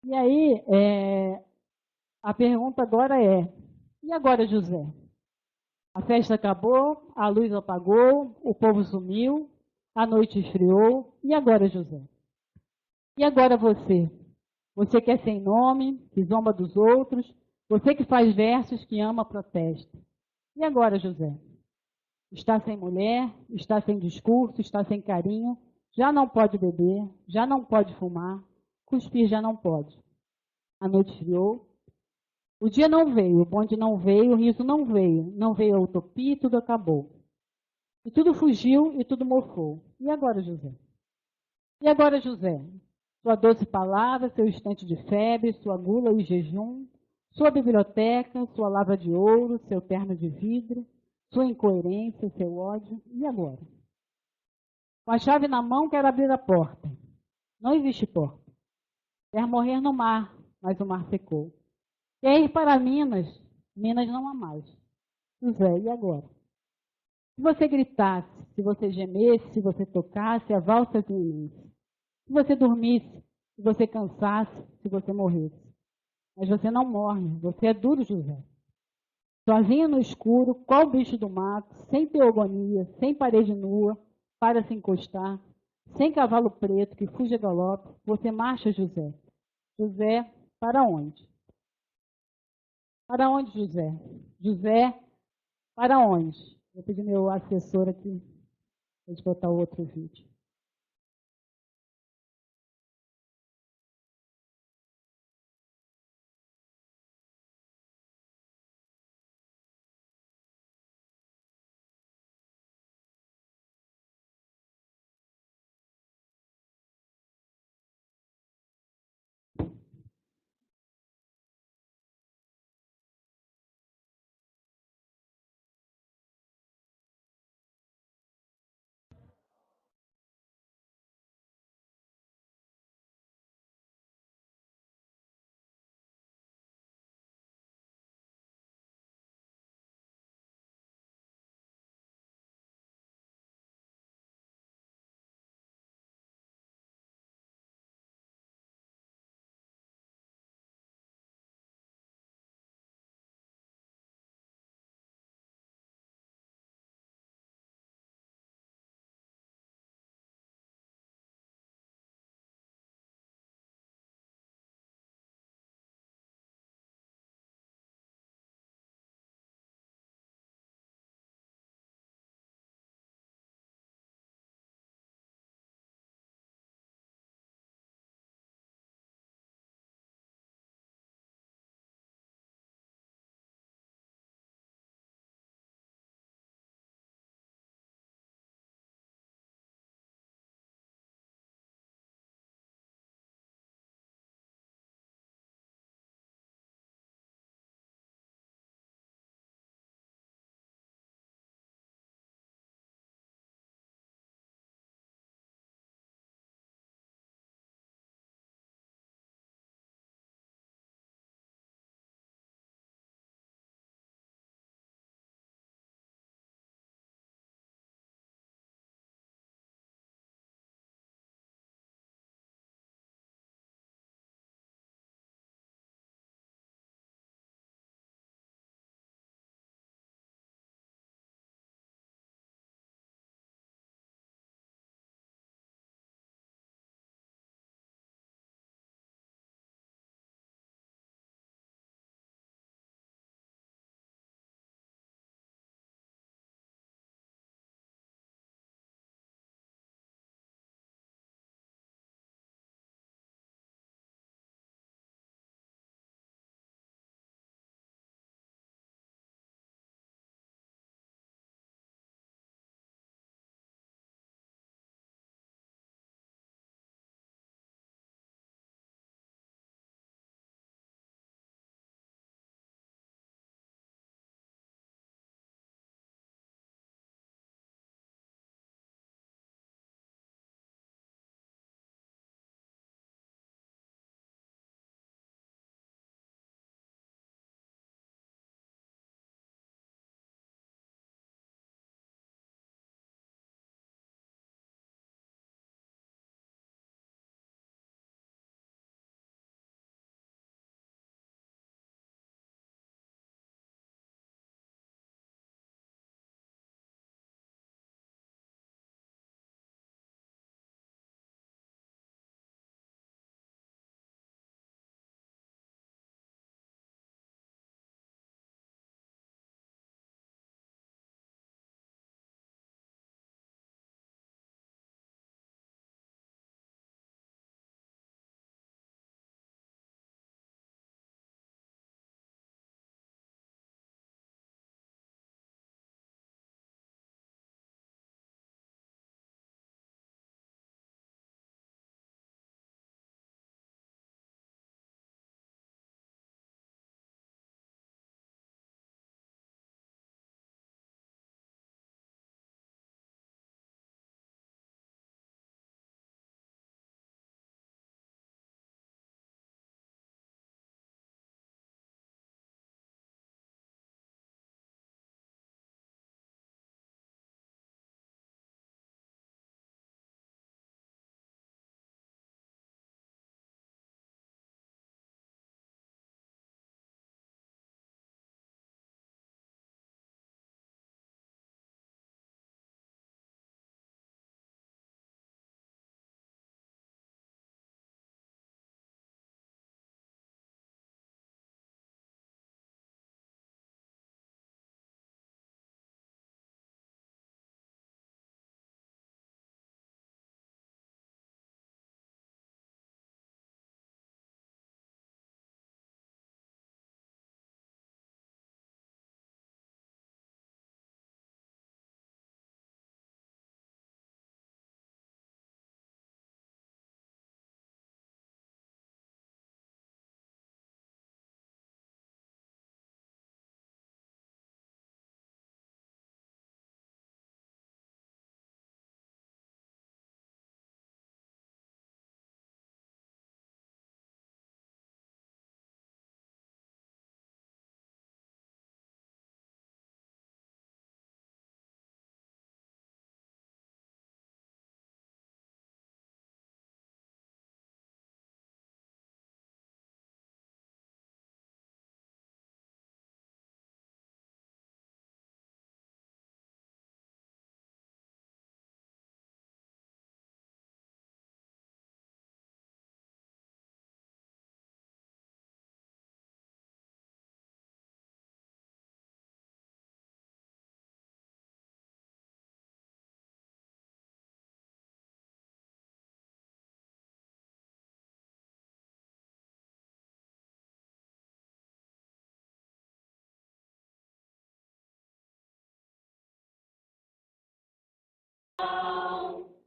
E aí, a pergunta agora é, e agora, José? A festa acabou, a luz apagou, o povo sumiu, a noite esfriou. E agora, José? E agora você? Você que é sem nome, que zomba dos outros, você que faz versos, que ama protesto. E agora, José? Está sem mulher, está sem discurso, está sem carinho, já não pode beber, já não pode fumar, cuspir já não pode. A noite esfriou. O dia não veio, o bonde não veio, o riso não veio a utopia e tudo acabou. E tudo fugiu e tudo mofou. E agora, José? E agora, José? Sua doce palavra, seu instante de febre, sua gula e jejum, sua biblioteca, sua lava de ouro, seu terno de vidro, sua incoerência, seu ódio. E agora? Com a chave na mão, quero abrir a porta. Não existe porta. Quer morrer no mar, mas o mar secou. Quer ir para Minas, Minas não há mais. José, e agora? Se você gritasse, se você gemesse, se você tocasse, a valsa de imensa. Se você dormisse, se você cansasse, se você morresse. Mas você não morre, você é duro, José. Sozinho no escuro, qual bicho do mato, sem teogonia, sem parede nua, para se encostar, sem cavalo preto que fuja galope, você marcha, José. José, para onde? Para onde, José? José, para onde? Vou pedir meu assessor aqui para botar o outro vídeo.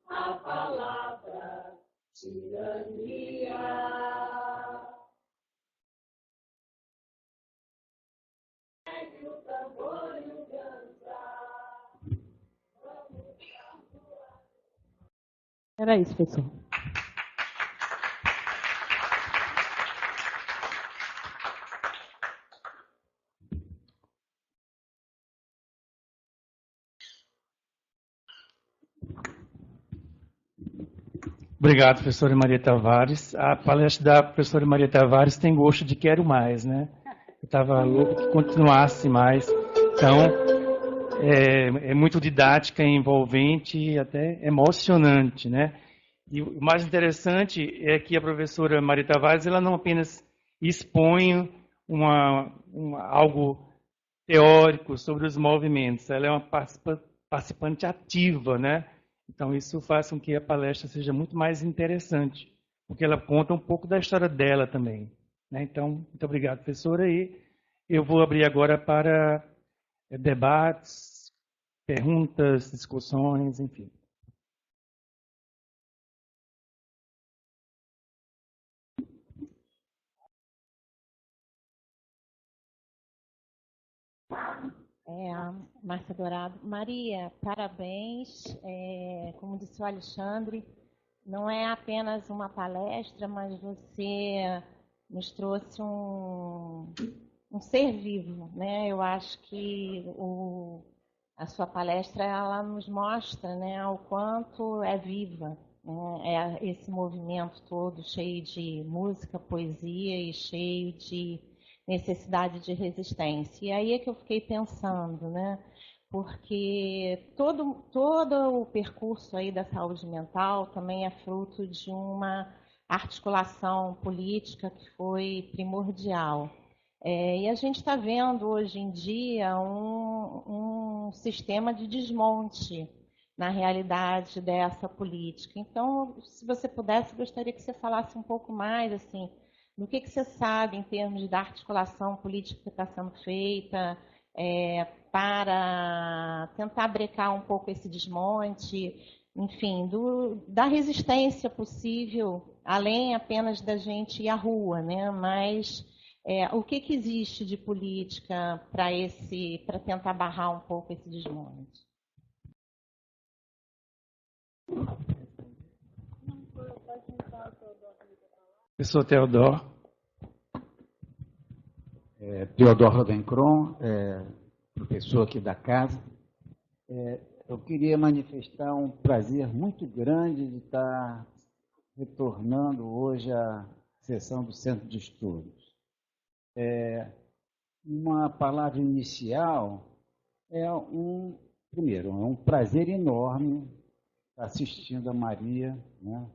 A palavra tirania. Pegue o tambor e o cantar. Era isso, pessoal. Obrigado, professora Maria Tavares. A palestra da professora Maria Tavares tem gosto de quero mais, né? Eu estava louco que continuasse mais. Então, é muito didática, envolvente e até emocionante, né? E o mais interessante é que a professora Maria Tavares, ela não apenas expõe algo teórico sobre os movimentos, ela é uma participante ativa, né? Então, isso faz com que a palestra seja muito mais interessante, porque ela conta um pouco da história dela também, né? Então, muito obrigado, professora. E eu vou abrir agora para debates, perguntas, discussões, enfim. Márcia Dourado. Maria, parabéns. Como disse o Alexandre, não é apenas uma palestra, mas você nos trouxe um ser vivo, né? Eu acho que a sua palestra ela nos mostra, né, o quanto é viva, né? É esse movimento todo cheio de música, poesia e cheio de necessidade de resistência. E aí é que eu fiquei pensando, né? Porque todo o percurso aí da saúde mental também é fruto de uma articulação política que foi primordial. E a gente está vendo hoje em dia um sistema de desmonte na realidade dessa política. Então, se você pudesse, gostaria que você falasse um pouco mais assim, do que você sabe em termos da articulação política que está sendo feita para tentar brecar um pouco esse desmonte, enfim, da resistência possível, além apenas da gente ir à rua, né? Mas o que existe de política para tentar barrar um pouco esse desmonte? Professor Teodoro. Teodoro Rodencron, professor aqui da casa. Eu queria manifestar um prazer muito grande de estar retornando hoje à sessão do Centro de Estudos. Uma palavra inicial primeiro, é um prazer enorme estar assistindo a Maria, né,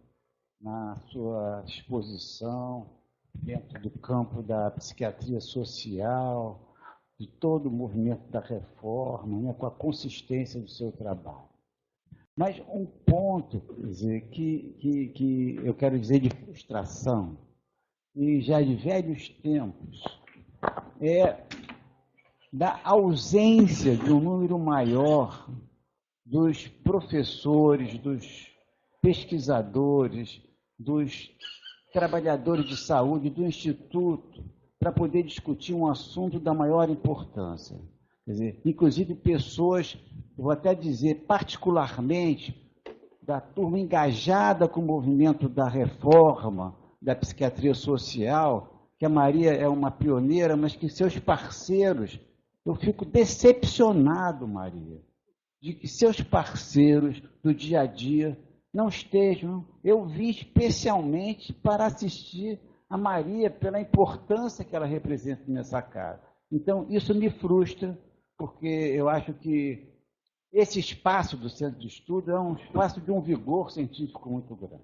na sua exposição dentro do campo da psiquiatria social, de todo o movimento da reforma, né, com a consistência do seu trabalho. Mas um ponto, quer dizer, que eu quero dizer de frustração, e já de velhos tempos, é da ausência de um número maior dos professores, dos pesquisadores, dos trabalhadores de saúde do Instituto, para poder discutir um assunto da maior importância. Quer dizer, inclusive pessoas, eu vou até dizer, particularmente, da turma engajada com o movimento da reforma, da psiquiatria social, que a Maria é uma pioneira, mas que seus parceiros, eu fico decepcionado, Maria, de que seus parceiros do dia a dia não estejam. Eu vim especialmente para assistir a Maria pela importância que ela representa nessa casa. Então, isso me frustra, porque eu acho que esse espaço do Centro de Estudo é um espaço de um vigor científico muito grande.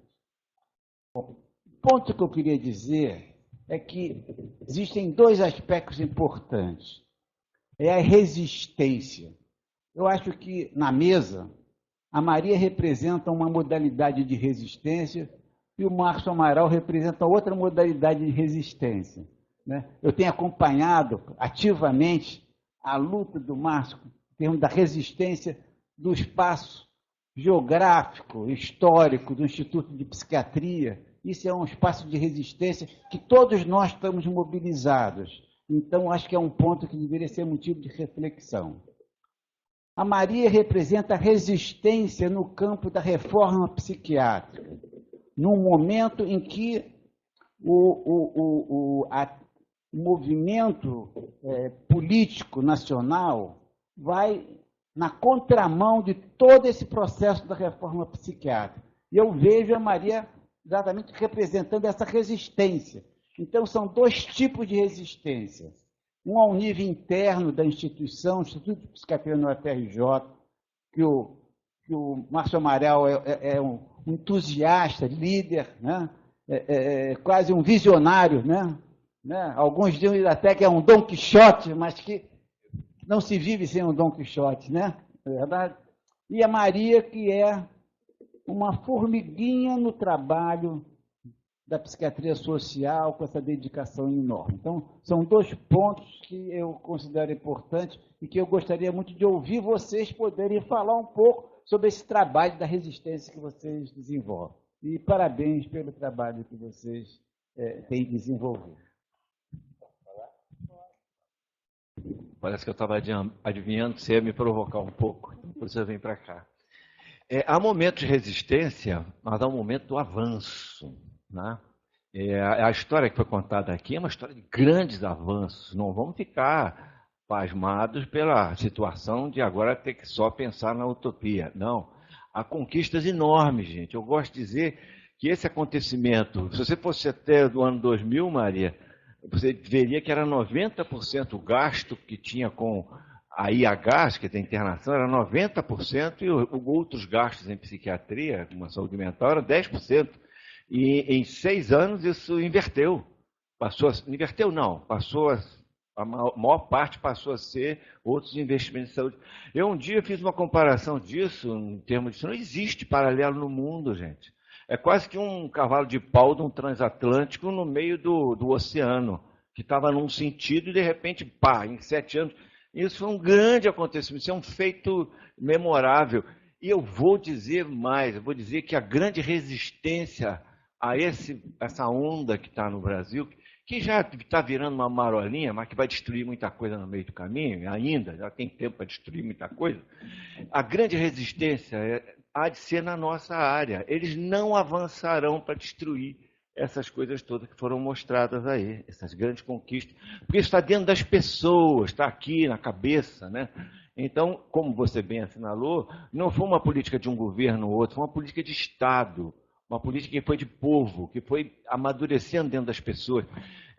Bom, o ponto que eu queria dizer é que existem dois aspectos importantes. É a resistência. Eu acho que, na mesa, a Maria representa uma modalidade de resistência e o Márcio Amaral representa outra modalidade de resistência, né? Eu tenho acompanhado ativamente a luta do Márcio em termos da resistência do espaço geográfico, histórico do Instituto de Psiquiatria. Isso é um espaço de resistência que todos nós estamos mobilizados. Então, acho que é um ponto que deveria ser motivo de reflexão. A Maria representa a resistência no campo da reforma psiquiátrica, num momento em que o movimento político nacional vai na contramão de todo esse processo da reforma psiquiátrica. E eu vejo a Maria exatamente representando essa resistência. Então, são dois tipos de resistência. Um ao nível interno da instituição, o Instituto de Psiquiatria no UFRJ, que o Márcio Amaral é um entusiasta, líder, né? Quase um visionário, né? Alguns dizem até que é um Dom Quixote, mas que não se vive sem um Dom Quixote, né? É verdade? E a Maria, que é uma formiguinha no trabalho da psiquiatria social, com essa dedicação enorme. Então, são dois pontos que eu considero importantes e que eu gostaria muito de ouvir vocês poderem falar um pouco sobre esse trabalho da resistência que vocês desenvolvem. E parabéns pelo trabalho que vocês têm desenvolvido. Parece que eu estava adivinhando que você ia me provocar um pouco, então por isso eu vim para cá. Há momentos de resistência, mas há um momento do avanço. Né? A história que foi contada aqui é uma história de grandes avanços. Não vamos ficar pasmados pela situação de agora ter que só pensar na utopia. Não. Há conquistas enormes, gente. Eu gosto de dizer que esse acontecimento, se você fosse até do ano 2000, Maria, você veria que era 90% o gasto que tinha com a IH, que é a internação, era 90%, e outros gastos em psiquiatria, como a saúde mental, era 10%. E em 6 anos isso inverteu. A maior parte passou a ser outros investimentos de saúde. Eu um dia fiz uma comparação disso, em termos de isso não existe paralelo no mundo, gente. É quase que um cavalo de pau de um transatlântico no meio do oceano, que estava num sentido e de repente, pá, em 7 anos. Isso foi um grande acontecimento, isso é um feito memorável. E eu vou dizer mais, eu vou dizer que a grande resistência a essa onda que está no Brasil, que já está virando uma marolinha, mas que vai destruir muita coisa no meio do caminho, ainda, já tem tempo para destruir muita coisa, a grande resistência há de ser na nossa área. Eles não avançarão para destruir essas coisas todas que foram mostradas aí, essas grandes conquistas, porque isso está dentro das pessoas, está aqui na cabeça, né? Então, como você bem assinalou, não foi uma política de um governo ou outro, foi uma política de Estado, uma política que foi de povo, que foi amadurecendo dentro das pessoas.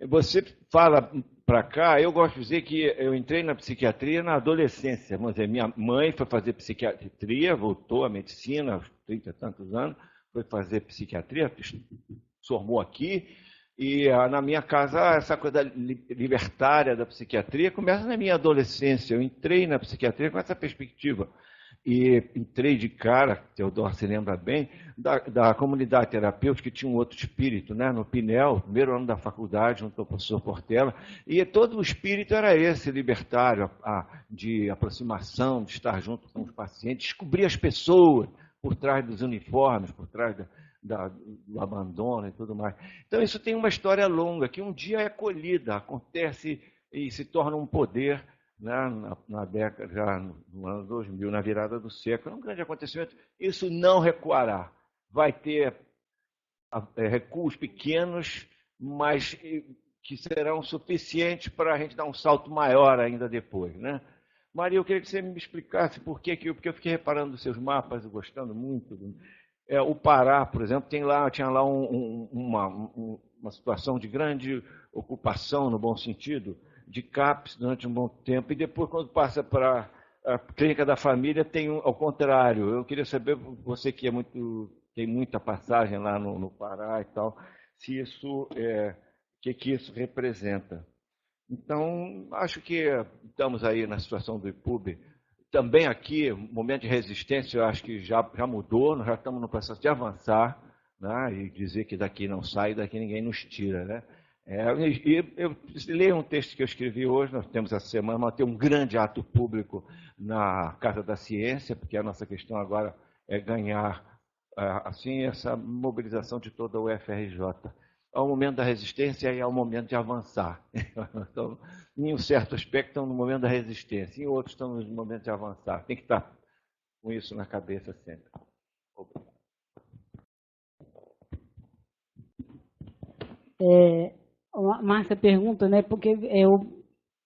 Você fala para cá, eu gosto de dizer que eu entrei na psiquiatria na adolescência. Vamos dizer, minha mãe foi fazer psiquiatria, voltou à medicina aos 30 e tantos anos, foi fazer psiquiatria, formou aqui, e na minha casa essa coisa libertária da psiquiatria começa na minha adolescência. Eu entrei na psiquiatria com essa perspectiva. E entrei de cara, Teodoro se lembra bem, da comunidade terapêutica, que tinha um outro espírito, né? No Pinel, primeiro ano da faculdade, junto ao professor Portela, e todo o espírito era esse, libertário, de aproximação, de estar junto com os pacientes, descobrir as pessoas por trás dos uniformes, por trás do abandono e tudo mais. Então isso tem uma história longa, que um dia é colhida, acontece e se torna um poder, né, na década, já no ano 2000, na virada do século. É um grande acontecimento. Isso não recuará. Vai ter recuos pequenos, mas que serão suficientes para a gente dar um salto maior ainda depois. Né? Maria, eu queria que você me explicasse porque eu fiquei reparando nos seus mapas e gostando muito. O Pará, por exemplo, tinha lá uma situação de grande ocupação, no bom sentido, de CAPS durante um bom tempo, e depois, quando passa para a clínica da família, tem ao contrário. Eu queria saber, você que tem muita passagem lá no Pará e tal, se isso que isso representa. Então, acho que estamos aí na situação do IPUB. Também aqui, momento de resistência, eu acho que já mudou, nós já estamos no processo de avançar, né, e dizer que daqui não sai, daqui ninguém nos tira, né? Eu leio um texto que eu escrevi hoje, nós temos essa semana, mas tem um grande ato público na Casa da Ciência, porque a nossa questão agora é ganhar assim essa mobilização de toda a UFRJ. É o momento da resistência e é o momento de avançar. Então, em um certo aspecto, estão no momento da resistência, em outros estão no momento de avançar. Tem que estar com isso na cabeça sempre. A Márcia pergunta, né, porque eu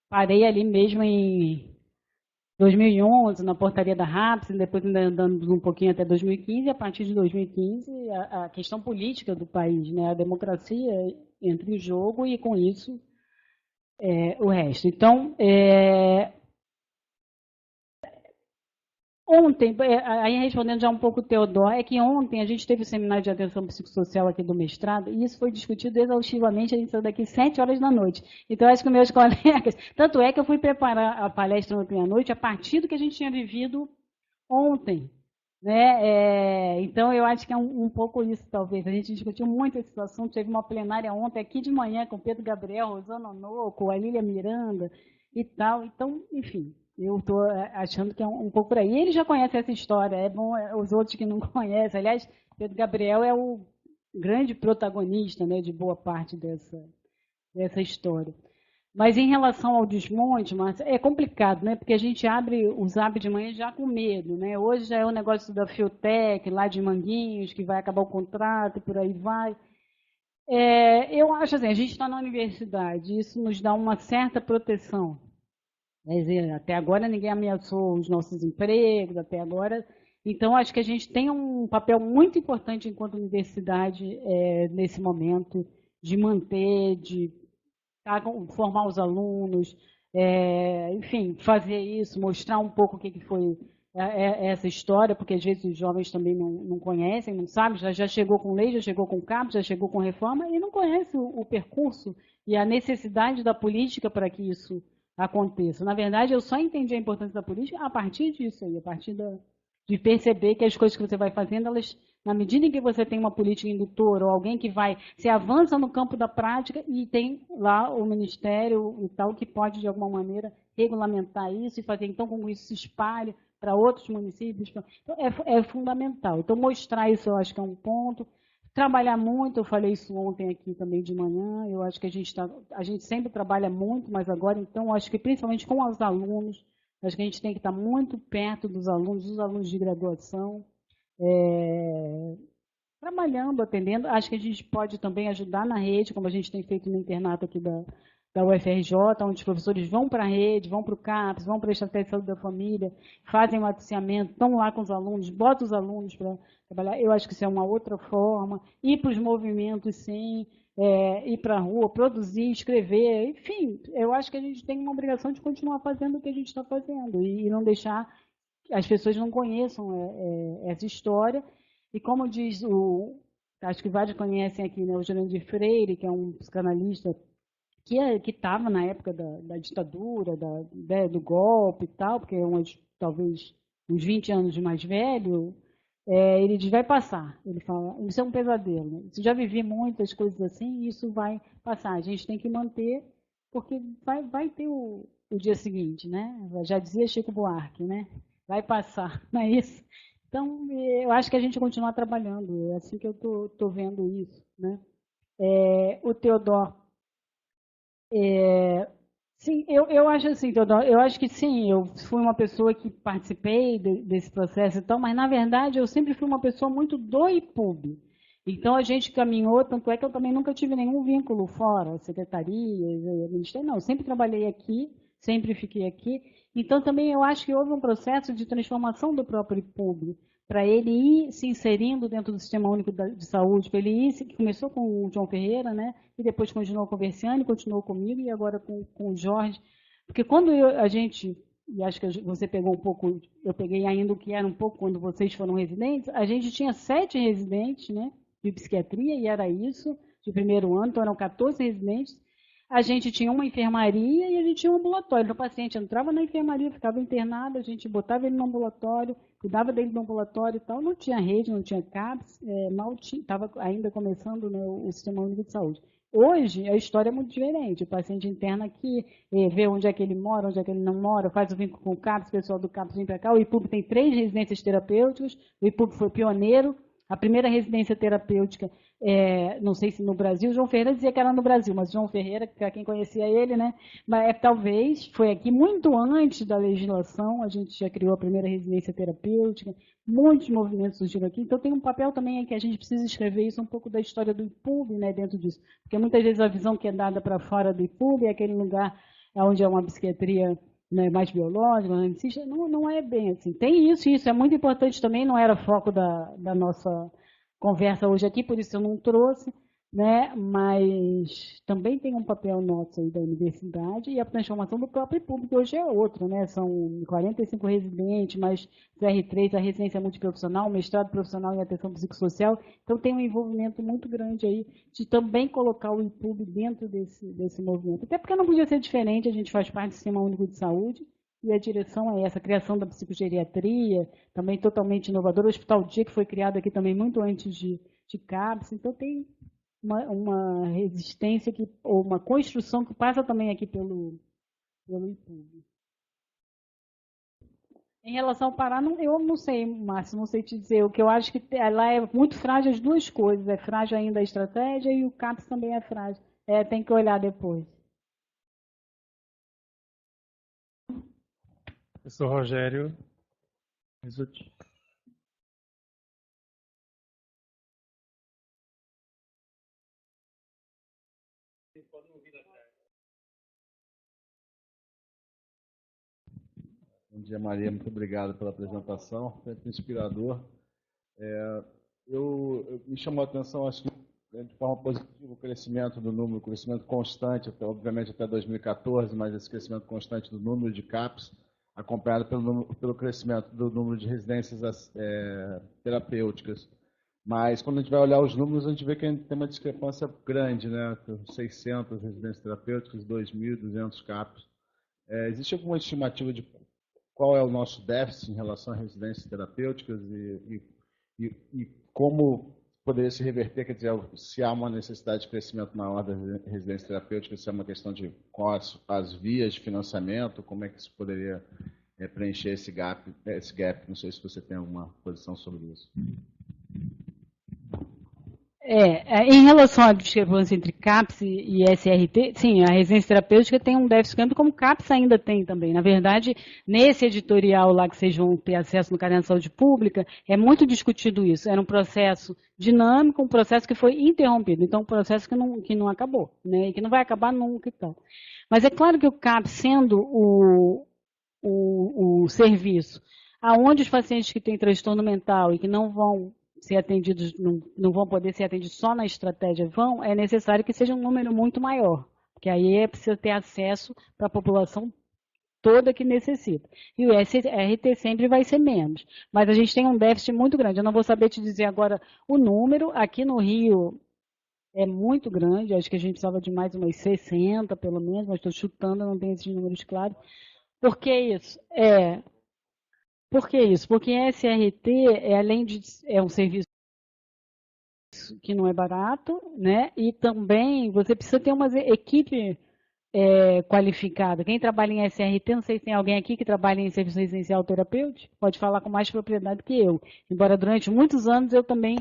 parei ali mesmo em 2011, na portaria da RAPS, e depois ainda andamos um pouquinho até 2015, e a partir de 2015, a questão política do país, né, a democracia entra em jogo e, com isso, o resto. Então, ontem, aí respondendo já um pouco o Teodoro, é que ontem a gente teve o seminário de atenção psicossocial aqui do mestrado, e isso foi discutido exaustivamente, a gente saiu daqui 7 horas da noite. Então, acho que meus colegas... Tanto é que eu fui preparar a palestra ontem à noite a partir do que a gente tinha vivido ontem. Né? Então, eu acho que é um pouco isso, talvez. A gente discutiu muito esse assunto, teve uma plenária ontem, aqui de manhã, com Pedro Gabriel, Rosana Onoco, a Lília Miranda e tal. Então, enfim... Eu estou achando que é um pouco por aí. Ele já conhece essa história, é bom os outros que não conhecem. Aliás, Pedro Gabriel é o grande protagonista, né, de boa parte dessa história. Mas em relação ao desmonte, Márcia, é complicado, né, porque a gente abre o Zap de manhã já com medo. Né? Hoje já é o negócio da Fiotec, lá de Manguinhos, que vai acabar o contrato e por aí vai. Eu acho assim, a gente está na universidade, isso nos dá uma certa proteção. Quer dizer, até agora ninguém ameaçou os nossos empregos, até agora. Então, acho que a gente tem um papel muito importante enquanto universidade nesse momento, de manter, de formar os alunos, enfim, fazer isso, mostrar um pouco o que foi essa história, porque às vezes os jovens também não conhecem, não sabem, já chegou com lei, já chegou com CAP, já chegou com reforma, e não conhece o percurso e a necessidade da política para que isso aconteça. Na verdade, eu só entendi a importância da política a partir disso aí, a partir de perceber que as coisas que você vai fazendo, elas, na medida em que você tem uma política indutora ou alguém que vai, se avança no campo da prática e tem lá o ministério e tal que pode, de alguma maneira, regulamentar isso e fazer, então, com isso se espalhe para outros municípios. Então, é fundamental. Então, mostrar isso eu acho que é um ponto. Trabalhar muito, eu falei isso ontem aqui também de manhã, eu acho que a gente sempre trabalha muito, mas agora, então, eu acho que principalmente com os alunos, acho que a gente tem que estar muito perto dos alunos de graduação, trabalhando, atendendo. Acho que a gente pode também ajudar na rede, como a gente tem feito no internato aqui da UFRJ, onde os professores vão para a rede, vão para o CAPS, vão para a Estratégia de Saúde da Família, fazem o matriciamento, estão lá com os alunos, botam os alunos para trabalhar. Eu acho que isso é uma outra forma. Ir para os movimentos, sim, ir para a rua, produzir, escrever, enfim. Eu acho que a gente tem uma obrigação de continuar fazendo o que a gente está fazendo e não deixar que as pessoas não conheçam essa história. E como diz acho que vários conhecem aqui, né, o Jurandir Freire, que é um psicanalista que estava na época da ditadura, do golpe e tal, porque é talvez uns 20 anos mais velho, ele diz, vai passar. Ele fala, isso é um pesadelo. Né? Eu já vivi muitas coisas assim e isso vai passar. A gente tem que manter, porque vai ter o dia seguinte. Né? Já dizia Chico Buarque, né? Vai passar, não é isso? Então, eu acho que a gente continua trabalhando, é assim que eu estou vendo isso. Né? O Teodoro, sim, eu acho assim, Teodoro, eu acho que sim, eu fui uma pessoa que participei desse processo e tal, mas na verdade eu sempre fui uma pessoa muito do IPUB. Então a gente caminhou, tanto é que eu também nunca tive nenhum vínculo fora, secretaria, ministério, não, eu sempre trabalhei aqui, sempre fiquei aqui. Então também eu acho que houve um processo de transformação do próprio IPUB, para ele ir se inserindo dentro do Sistema Único de Saúde, para ele ir, que começou com o João Ferreira, né, e depois continuou com o Versiani, continuou comigo e agora com o Jorge. Porque quando a gente, e acho que você pegou um pouco, eu peguei ainda o que era um pouco quando vocês foram residentes, a gente tinha 7 residentes, né, de psiquiatria, e era isso, de primeiro ano, então eram 14 residentes. A gente tinha uma enfermaria e a gente tinha um ambulatório. Então, o paciente entrava na enfermaria, ficava internado, a gente botava ele no ambulatório, cuidava dele no ambulatório e tal. Não tinha rede, não tinha CAPS, estava ainda começando, né, o Sistema Único de Saúde. Hoje, a história é muito diferente. O paciente interna aqui, vê onde é que ele mora, onde é que ele não mora, faz o vínculo com o CAPS, o pessoal do CAPS vem para cá. O IPUB tem 3 residências terapêuticas, o IPUB foi pioneiro. A primeira residência terapêutica, não sei se no Brasil, o João Ferreira dizia que era no Brasil, mas o João Ferreira, para quem conhecia ele, né, mas talvez foi aqui muito antes da legislação, a gente já criou a primeira residência terapêutica, muitos movimentos surgiram aqui, então tem um papel também que a gente precisa escrever isso, um pouco da história do IPUB, né, dentro disso, porque muitas vezes a visão que é dada para fora do IPUB é aquele lugar onde é uma psiquiatria, né, mais biológica, não é bem assim. Tem isso é muito importante também, não era foco da nossa conversa hoje aqui, por isso eu não trouxe, né, mas também tem um papel nosso aí da universidade e a transformação do próprio público hoje é outra, né, são 45 residentes, mais CR3, a residência multiprofissional, mestrado profissional em atenção psicossocial, então tem um envolvimento muito grande aí de também colocar o IPUB dentro desse movimento, até porque não podia ser diferente, a gente faz parte do Sistema Único de Saúde, e a direção é essa, a criação da psicogeriatria, também totalmente inovadora, o Hospital Dia, que foi criado aqui também muito antes de CAPS, então tem uma resistência, ou uma construção que passa também aqui pelo IPUB. Em relação ao Pará, eu não sei, Márcio, não sei te dizer. O que eu acho que lá é muito frágil as duas coisas. É frágil ainda a estratégia e o CAPS também é frágil. Tem que olhar depois. Professor Rogério Rizzuti. Bom dia, Maria. Muito obrigado pela apresentação. Sempre inspirador. Me chamou a atenção, acho que de forma positiva, o crescimento do número, o crescimento constante, obviamente até 2014, mas esse crescimento constante do número de CAPs, acompanhado pelo crescimento do número de residências terapêuticas. Mas, quando a gente vai olhar os números, a gente vê que tem uma discrepância grande, né? 600 residências terapêuticas, 2.200 CAPs. Existe alguma estimativa de qual é o nosso déficit em relação a residências terapêuticas e como poderia se reverter, quer dizer, se há uma necessidade de crescimento maior das residências terapêuticas, se é uma questão de quais as vias de financiamento, como é que isso poderia preencher esse gap? Não sei se você tem alguma posição sobre isso. Em relação à discrepância entre CAPS e SRT, sim, a residência terapêutica tem um déficit grande, como o CAPS ainda tem também. Na verdade, nesse editorial lá que vocês vão ter acesso no Caderno de Saúde Pública, é muito discutido isso. Era um processo dinâmico, um processo que foi interrompido. Então, um processo que não acabou, né, e que não vai acabar nunca e tal. Mas é claro que o CAPS, sendo o serviço aonde os pacientes que têm transtorno mental e que não vão ser atendidos, não vão poder ser atendidos só na estratégia, é necessário que seja um número muito maior, porque aí é preciso ter acesso para a população toda que necessita. E o SRT sempre vai ser menos. Mas a gente tem um déficit muito grande. Eu não vou saber te dizer agora o número. Aqui no Rio é muito grande, acho que a gente precisava de mais umas 60, pelo menos, mas estou chutando, não tenho esses números claros. Por que isso? Por que isso? Porque a SRT, além de um serviço que não é barato, né? E também você precisa ter uma equipe qualificada. Quem trabalha em SRT, não sei se tem alguém aqui que trabalha em serviço residencial terapêutico, pode falar com mais propriedade que eu. Embora durante muitos anos eu também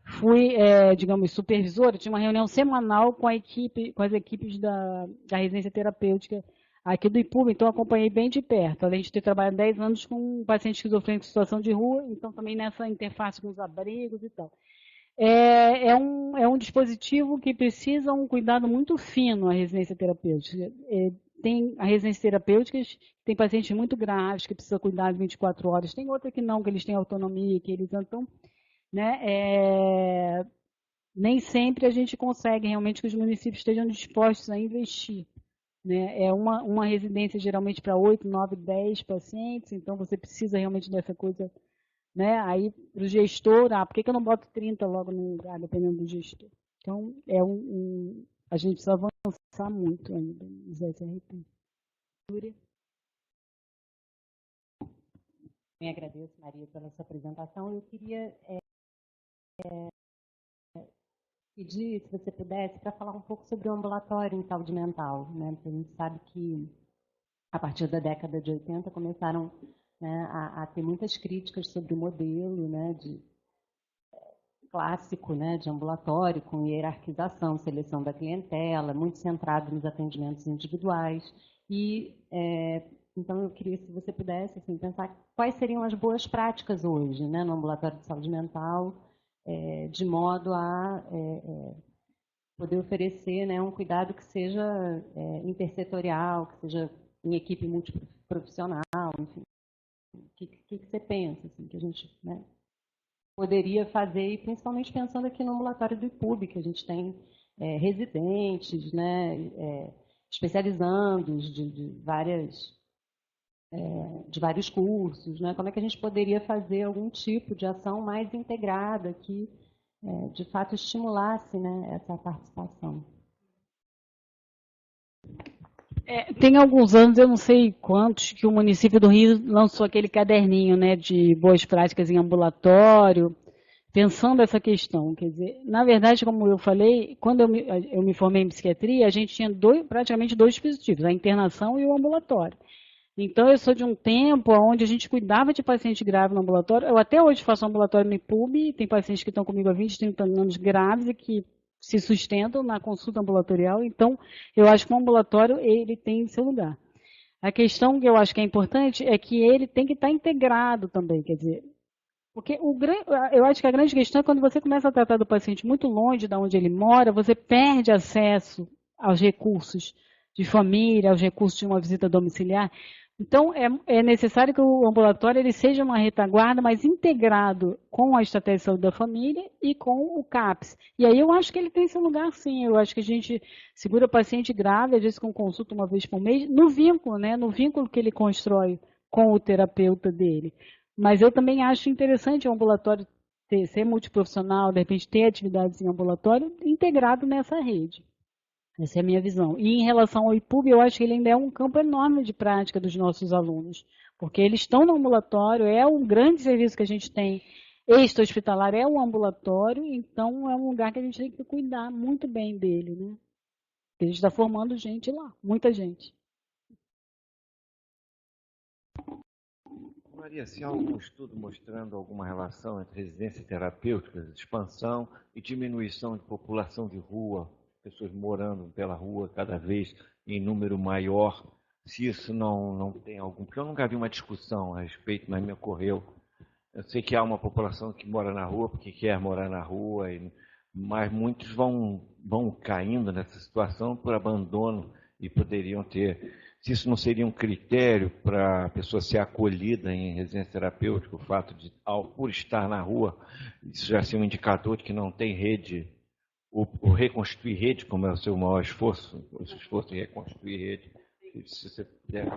fui, digamos, supervisora, tinha uma reunião semanal com as equipes da residência terapêutica aqui do IPUB, então acompanhei bem de perto, além de ter trabalhado 10 anos com pacientes esquizofrênicos em situação de rua, então também nessa interface com os abrigos e tal. É um dispositivo que precisa um cuidado muito fino, a residência terapêutica. Tem a residência terapêutica, tem pacientes muito graves que precisam cuidar 24 horas, tem outra que não, que eles têm autonomia, que eles então, né, nem sempre a gente consegue realmente que os municípios estejam dispostos a investir. Né? É uma residência geralmente para 8, 9, 10 pacientes, então você precisa realmente dessa coisa, né? Aí para o gestor, por que eu não boto 30 logo no lugar, dependendo do gestor? Então, a gente precisa avançar muito ainda nos SRT. Eu agradeço, Maria, pela sua apresentação. Eu queria pedir, se você pudesse, para falar um pouco sobre o ambulatório em saúde mental, né? Porque a gente sabe que a partir da década de 80 começaram, né, a ter muitas críticas sobre o modelo, né, clássico, né, de ambulatório, com hierarquização, seleção da clientela, muito centrado nos atendimentos individuais. E então eu queria, se você pudesse, assim, pensar quais seriam as boas práticas hoje, né, no ambulatório de saúde mental, de modo a poder oferecer, né, um cuidado que seja intersetorial, que seja em equipe multiprofissional, enfim. O que você pensa, assim, que a gente, né, poderia fazer, e principalmente pensando aqui no ambulatório do IPUB, que a gente tem residentes, né, especializandos de vários cursos, né? Como é que a gente poderia fazer algum tipo de ação mais integrada que, de fato, estimulasse, né, essa participação? Tem alguns anos, eu não sei quantos, que o município do Rio lançou aquele caderninho, né, de boas práticas em ambulatório, pensando essa questão. Quer dizer, na verdade, como eu falei, quando eu me formei em psiquiatria, a gente tinha praticamente dois dispositivos, a internação e o ambulatório. Então, eu sou de um tempo onde a gente cuidava de paciente grave no ambulatório. Eu até hoje faço ambulatório no IPUB, tem pacientes que estão comigo há 20, 30 anos graves e que se sustentam na consulta ambulatorial. Então, eu acho que o ambulatório ele tem seu lugar. A questão que eu acho que é importante é que ele tem que estar integrado também, quer dizer, porque eu acho que a grande questão é quando você começa a tratar do paciente muito longe de onde ele mora, você perde acesso aos recursos de família, aos recursos de uma visita domiciliar. Então, é necessário que o ambulatório ele seja uma retaguarda, mas integrado com a estratégia de saúde da família e com o CAPS. E aí eu acho que ele tem seu lugar, sim. Eu acho que a gente segura o paciente grave, às vezes com consulta uma vez por mês, no vínculo, né? No vínculo que ele constrói com o terapeuta dele. Mas eu também acho interessante o ambulatório ser multiprofissional, de repente ter atividades em ambulatório integrado nessa rede. Essa é a minha visão. E em relação ao IPUB, eu acho que ele ainda é um campo enorme de prática dos nossos alunos, porque eles estão no ambulatório, é um grande serviço que a gente tem, extra-hospitalar é o ambulatório, então é um lugar que a gente tem que cuidar muito bem dele, né? Porque a gente está formando gente lá, muita gente. Maria, se há algum estudo mostrando alguma relação entre residências terapêuticas, expansão e diminuição de população de rua, pessoas morando pela rua cada vez em número maior, se isso não tem algum... Porque eu nunca vi uma discussão a respeito, mas me ocorreu. Eu sei que há uma população que mora na rua porque quer morar na rua, mas muitos vão caindo nessa situação por abandono e poderiam ter... Se isso não seria um critério para a pessoa ser acolhida em residência terapêutica, o fato de, por estar na rua, isso já ser um indicador de que não tem rede, o reconstruir rede, como é o seu maior esforço, o esforço em reconstruir rede, se você puder.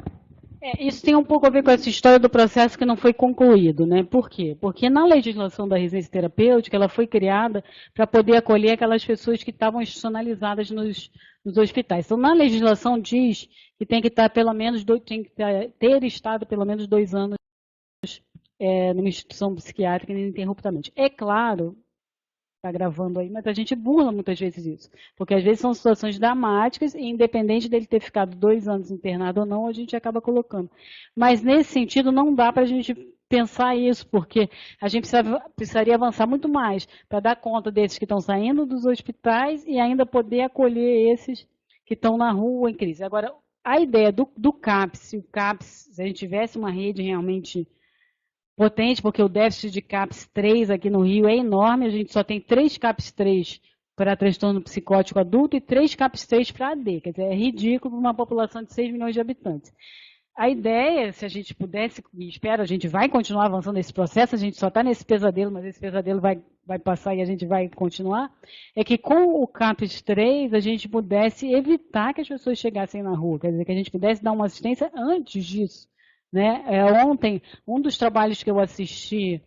Isso tem um pouco a ver com essa história do processo que não foi concluído, né? Por quê? Porque na legislação da residência terapêutica, ela foi criada para poder acolher aquelas pessoas que estavam institucionalizadas nos hospitais. Então, na legislação diz que tem que estar pelo menos ter estado pelo menos 2 anos numa instituição psiquiátrica ininterruptamente. É claro, está gravando aí, mas a gente burla muitas vezes isso. Porque às vezes são situações dramáticas e independente dele ter ficado 2 anos internado ou não, a gente acaba colocando. Mas nesse sentido não dá para a gente pensar isso, porque a gente precisaria avançar muito mais para dar conta desses que estão saindo dos hospitais e ainda poder acolher esses que estão na rua em crise. Agora, a ideia do CAPS, se a gente tivesse uma rede realmente potente, porque o déficit de CAPS 3 aqui no Rio é enorme, a gente só tem 3 CAPS 3 para transtorno psicótico adulto e 3 CAPS 3 para AD, quer dizer, é ridículo para uma população de 6 milhões de habitantes. A ideia, se a gente pudesse, e espero, a gente vai continuar avançando nesse processo, a gente só está nesse pesadelo, mas esse pesadelo vai passar e a gente vai continuar, é que com o CAPS 3 a gente pudesse evitar que as pessoas chegassem na rua, quer dizer, que a gente pudesse dar uma assistência antes disso. Né? Ontem, um dos trabalhos que eu assisti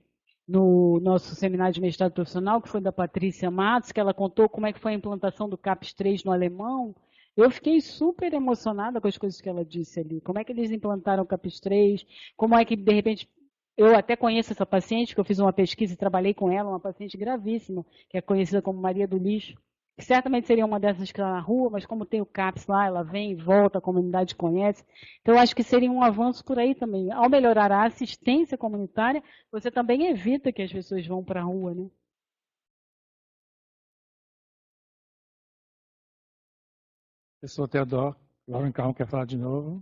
no nosso seminário de mestrado profissional, que foi da Patrícia Matos, que ela contou como é que foi a implantação do CAPS 3 no alemão, eu fiquei super emocionada com as coisas que ela disse ali. Como é que eles implantaram o CAPS 3, como é que, de repente, eu até conheço essa paciente, que eu fiz uma pesquisa e trabalhei com ela, uma paciente gravíssima, que é conhecida como Maria do Lixo, que certamente seria uma dessas que está na rua, mas como tem o CAPS lá, ela vem e volta, a comunidade conhece. Então, eu acho que seria um avanço por aí também. Ao melhorar a assistência comunitária, você também evita que as pessoas vão para a rua, né? Professor Teodoro, Lauren Carl quer falar de novo?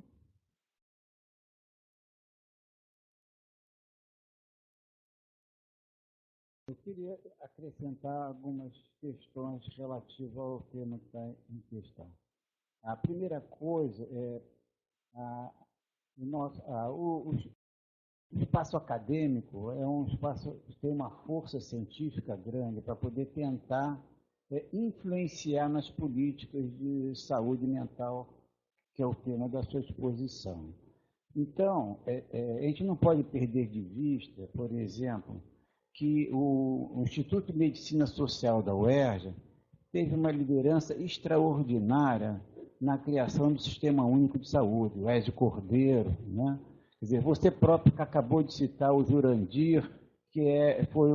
Eu queria acrescentar algumas questões relativas ao tema que está em questão. A primeira coisa é o espaço acadêmico é um espaço que tem uma força científica grande para poder tentar influenciar nas políticas de saúde mental, que é o tema da sua exposição. Então, a gente não pode perder de vista, por exemplo, que o Instituto de Medicina Social da UERJ teve uma liderança extraordinária na criação do Sistema Único de Saúde, o Ezio Cordeiro, né? Quer dizer, você próprio que acabou de citar o Jurandir, que foi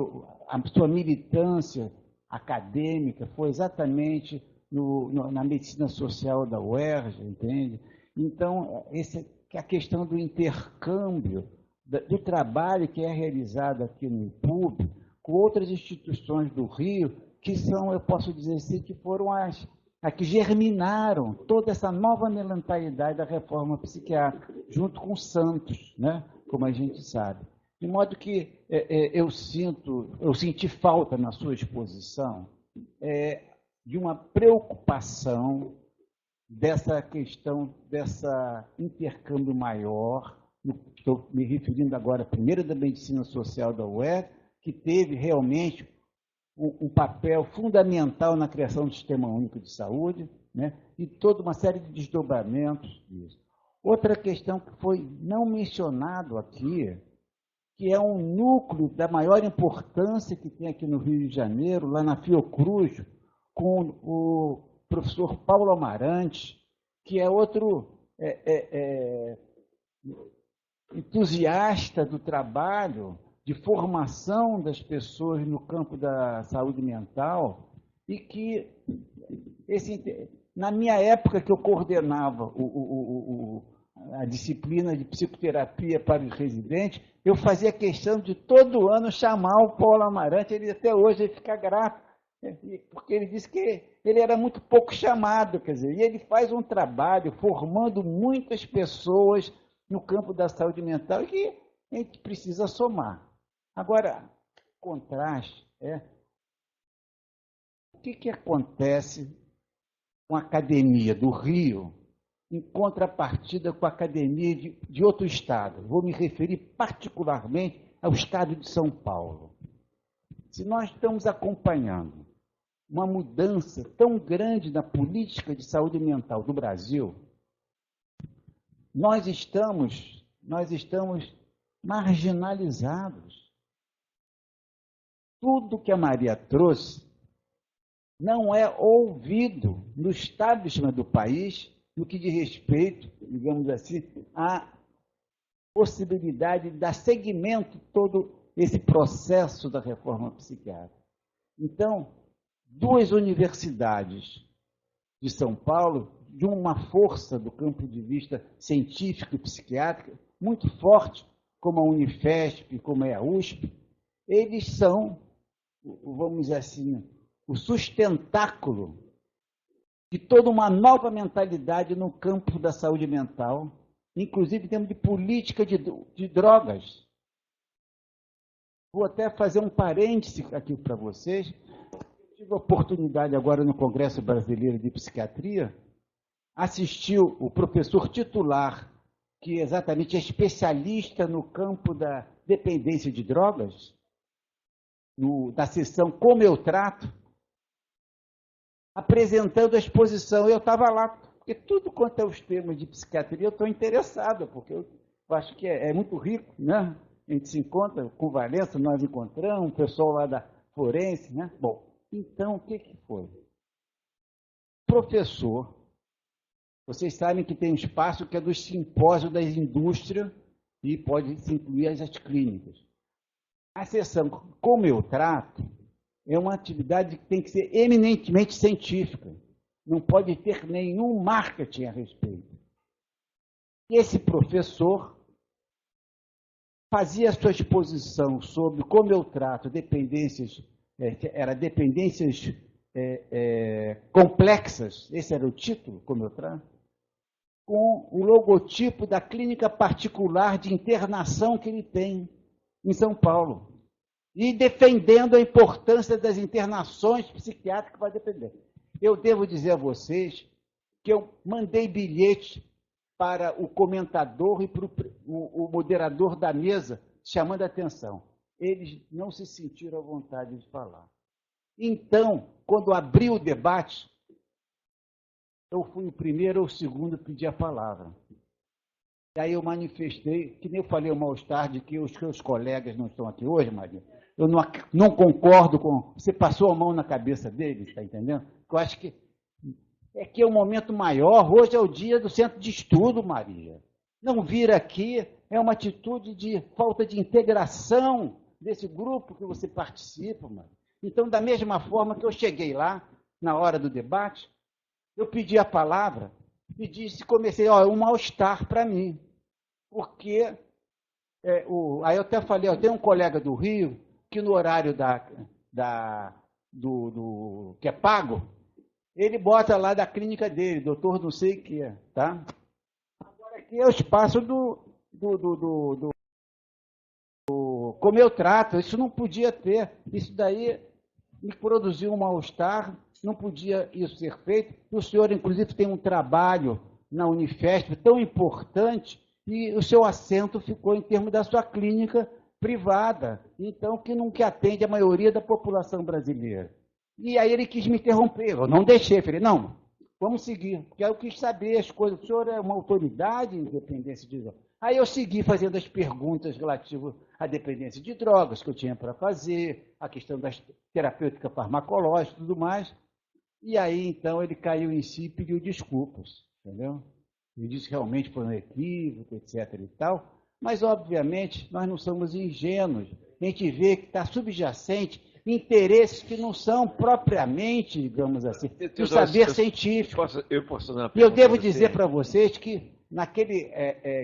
a sua militância acadêmica, foi exatamente na medicina social da UERJ, entende? Então, que é a questão do intercâmbio, do trabalho que é realizado aqui no IPUB, com outras instituições do Rio, que são, eu posso dizer assim, que foram as que germinaram toda essa nova mentalidade da reforma psiquiátrica, junto com Santos, né? Como a gente sabe. De modo que eu senti falta na sua exposição de uma preocupação dessa questão, dessa intercâmbio maior. Estou me referindo agora primeiro da medicina social da UERJ, que teve realmente um papel fundamental na criação do Sistema Único de Saúde, né? E toda uma série de desdobramentos disso. Outra questão que foi não mencionado aqui, que é um núcleo da maior importância que tem aqui no Rio de Janeiro, lá na Fiocruz, com o professor Paulo Amarante, que é outro entusiasta do trabalho de formação das pessoas no campo da saúde mental, e que, na minha época que eu coordenava a disciplina de psicoterapia para os residentes, eu fazia questão de todo ano chamar o Paulo Amarante, ele até hoje fica grato, porque ele disse que ele era muito pouco chamado, quer dizer, e ele faz um trabalho formando muitas pessoas no campo da saúde mental e que a gente precisa somar. Agora, contraste o que acontece com a Academia do Rio em contrapartida com a Academia de outro estado. Vou me referir particularmente ao estado de São Paulo. Se nós estamos acompanhando uma mudança tão grande na política de saúde mental do Brasil, nós estamos marginalizados. Tudo que a Maria trouxe não é ouvido no establishment do país no que diz respeito, digamos assim, à possibilidade de dar seguimento todo esse processo da reforma psiquiátrica. Então, duas universidades de São Paulo, de uma força do campo de vista científico e psiquiátrico muito forte, como a Unifesp, como é a USP, eles são, vamos dizer assim, o sustentáculo de toda uma nova mentalidade no campo da saúde mental, inclusive em termos de política de drogas. Vou até fazer um parêntese aqui para vocês. Eu tive a oportunidade agora no Congresso Brasileiro de Psiquiatria, assistiu o professor titular, que exatamente é especialista no campo da dependência de drogas, da sessão Como Eu Trato, apresentando a exposição. Eu estava lá, porque tudo quanto é os temas de psiquiatria eu estou interessado, porque eu acho que é muito rico, né? A gente se encontra com Valença, nós encontramos, o pessoal lá da Forense, né? Bom, então o que foi? Professor, vocês sabem que tem um espaço que é do simpósio das indústrias, e pode se incluir as clínicas. A sessão Como Eu Trato é uma atividade que tem que ser eminentemente científica. Não pode ter nenhum marketing a respeito. Esse professor fazia a sua exposição sobre como eu trato dependências, complexas, esse era o título, como eu trato, com o logotipo da clínica particular de internação que ele tem em São Paulo. E defendendo a importância das internações psiquiátricas para depender. Eu devo dizer a vocês que eu mandei bilhete para o comentador e para o moderador da mesa, chamando a atenção. Eles não se sentiram à vontade de falar. Então, quando abriu o debate, eu fui o primeiro ou o segundo a pedir a palavra. E aí eu manifestei, que nem eu falei o mal-estar de que os seus colegas não estão aqui hoje, Maria. Eu não concordo com... Você passou a mão na cabeça deles, está entendendo? Eu acho que é um momento maior. Hoje é o dia do centro de estudo, Maria. Não vir aqui é uma atitude de falta de integração desse grupo que você participa, Maria. Então, da mesma forma que eu cheguei lá, na hora do debate, eu pedi a palavra e disse, comecei, um mal-estar para mim. Porque, aí eu até falei, eu tenho um colega do Rio, que no horário que é pago, ele bota lá da clínica dele, doutor não sei o que, tá? Agora aqui é o espaço como eu trato, isso não podia ter, isso daí me produziu um mal-estar, não podia isso ser feito. O senhor, inclusive, tem um trabalho na Unifesp tão importante e o seu assento ficou em termos da sua clínica privada, então que atende a maioria da população brasileira. E aí ele quis me interromper, eu não deixei, falei, não, vamos seguir, porque eu quis saber as coisas, o senhor é uma autoridade em dependência de drogas. Aí eu segui fazendo as perguntas relativas à dependência de drogas que eu tinha para fazer, a questão da terapêutica farmacológica e tudo mais, e aí então ele caiu em si e pediu desculpas, entendeu? Ele disse que realmente foi um equívoco, etc. e tal, mas obviamente nós não somos ingênuos, a gente vê que está subjacente interesses que não são propriamente, digamos assim, do saber científico. Eu posso fazer uma pergunta? E eu devo dizer para vocês que naquele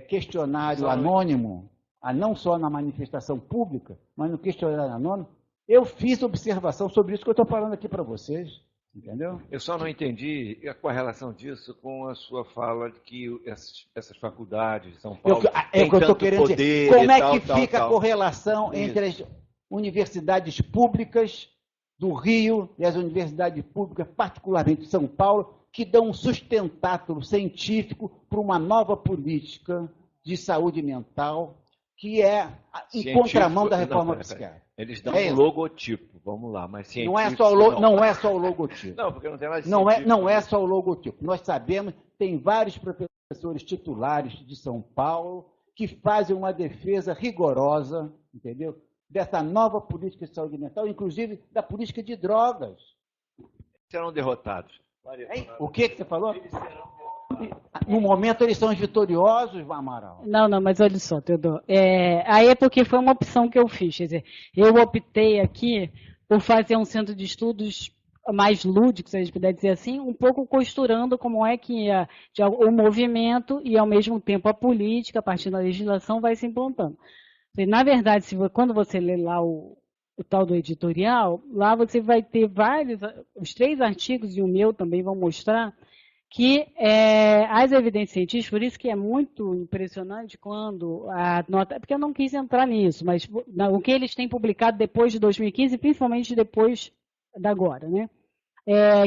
questionário anônimo, não só na manifestação pública, mas no questionário anônimo, eu fiz observação sobre isso que eu estou falando aqui para vocês. Entendeu? Eu só não entendi a correlação disso com a sua fala de que essas faculdades de São Paulo têm tanto poder. Como é que fica a correlação entre as universidades públicas do Rio e as universidades públicas, particularmente de São Paulo, que dão um sustentáculo científico para uma nova política de saúde mental, que é em contramão da reforma psiquiátrica. Eles dão um logotipo, vamos lá, mas científico não é só o logotipo. Não, porque não tem nada de não é só o logotipo. Nós sabemos, tem vários professores titulares de São Paulo que fazem uma defesa rigorosa, entendeu? Dessa nova política de saúde mental, inclusive da política de drogas. Serão derrotados. O que você falou? No momento eles são os vitoriosos, Amaral. Não, mas olha só, Teodoro. Aí é porque foi uma opção que eu fiz. Quer dizer, eu optei aqui por fazer um centro de estudos mais lúdico, se a gente puder dizer assim, um pouco costurando como é que o movimento e, ao mesmo tempo, a política, a partir da legislação, vai se implantando. Na verdade, quando você lê lá o tal do editorial, lá você vai ter os 3 artigos, e o meu também vão mostrar, que as evidências científicas, por isso que é muito impressionante quando a nota, porque eu não quis entrar nisso, mas o que eles têm publicado depois de 2015, principalmente depois da agora, né?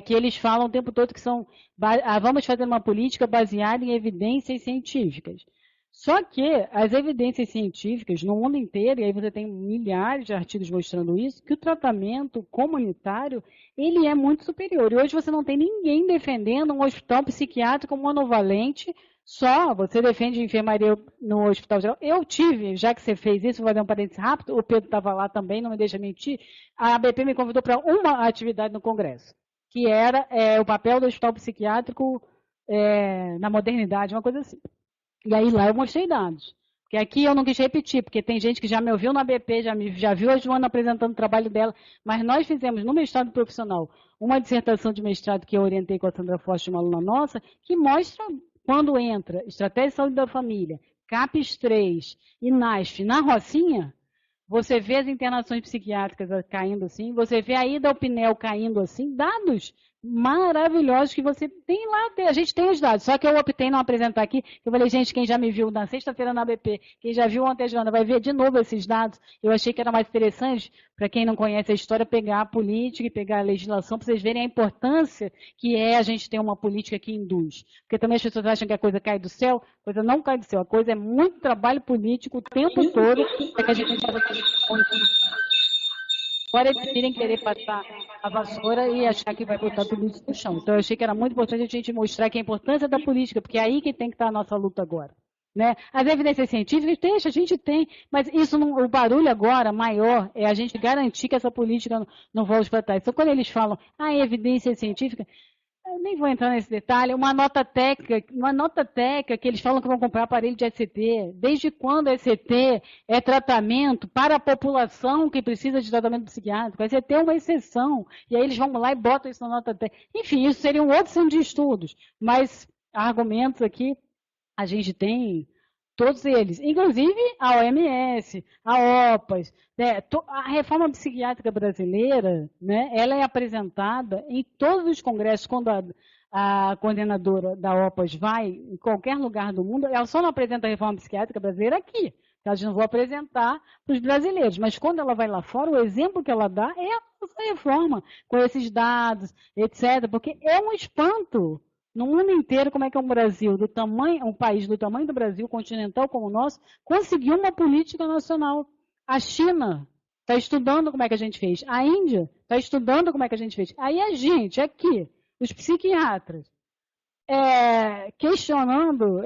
Que eles falam o tempo todo que vamos fazer uma política baseada em evidências científicas. Só que as evidências científicas no mundo inteiro, e aí você tem milhares de artigos mostrando isso, que o tratamento comunitário ele é muito superior. E hoje você não tem ninguém defendendo um hospital psiquiátrico monovalente, só você defende enfermaria no hospital geral. Eu tive, já que você fez isso, vou fazer um parênteses rápido, o Pedro estava lá também, não me deixa mentir, a ABP me convidou para uma atividade no Congresso, que era o papel do hospital psiquiátrico na modernidade, uma coisa assim. E aí lá eu mostrei dados. Porque aqui eu não quis repetir, porque tem gente que já me ouviu na BP, já viu a Joana apresentando o trabalho dela, mas nós fizemos no mestrado profissional uma dissertação de mestrado que eu orientei com a Sandra Forte, uma aluna nossa, que mostra quando entra Estratégia de Saúde da Família, CAPES 3 e NASF na Rocinha, você vê as internações psiquiátricas caindo assim, você vê a ida ao Pinel caindo assim, dados maravilhosos que você tem lá, a gente tem os dados, só que eu optei não apresentar aqui, eu falei, gente, quem já me viu na sexta-feira na BP, quem já viu ontem a Joana, vai ver de novo esses dados, eu achei que era mais interessante, para quem não conhece a história, pegar a política e pegar a legislação, para vocês verem a importância que é a gente ter uma política que induz, porque também as pessoas acham que a coisa cai do céu, a coisa não cai do céu, a coisa é muito trabalho político o tempo todo, para que a gente possa fazer. Agora eles irem querer passar a vassoura e achar que vai botar tudo isso no chão. Então eu achei que era muito importante a gente mostrar que a importância da política, porque é aí que tem que estar a nossa luta agora. Né? As evidências científicas, deixa, a gente tem, mas isso não, o barulho agora maior é a gente garantir que essa política não volte para trás. Então quando eles falam, evidência científica, eu nem vou entrar nesse detalhe, uma nota técnica que eles falam que vão comprar aparelho de ECT. Desde quando a ECT é tratamento para a população que precisa de tratamento psiquiátrico? A ECT é uma exceção. E aí eles vão lá e botam isso na nota técnica. Enfim, isso seria um outro centro de estudos. Mas argumentos aqui, a gente tem todos eles, inclusive a OMS, a OPAS, né? A reforma psiquiátrica brasileira, né, ela é apresentada em todos os congressos, quando a coordenadora da OPAS vai em qualquer lugar do mundo, ela só não apresenta a reforma psiquiátrica brasileira aqui, ela não vou apresentar para os brasileiros, mas quando ela vai lá fora, o exemplo que ela dá é a nossa reforma, com esses dados, etc., porque é um espanto. No mundo inteiro, como é que um Brasil do tamanho, um país do tamanho do Brasil, continental como o nosso, conseguiu uma política nacional? A China está estudando como é que a gente fez. A Índia está estudando como é que a gente fez. Aí a gente, aqui, os psiquiatras, questionando,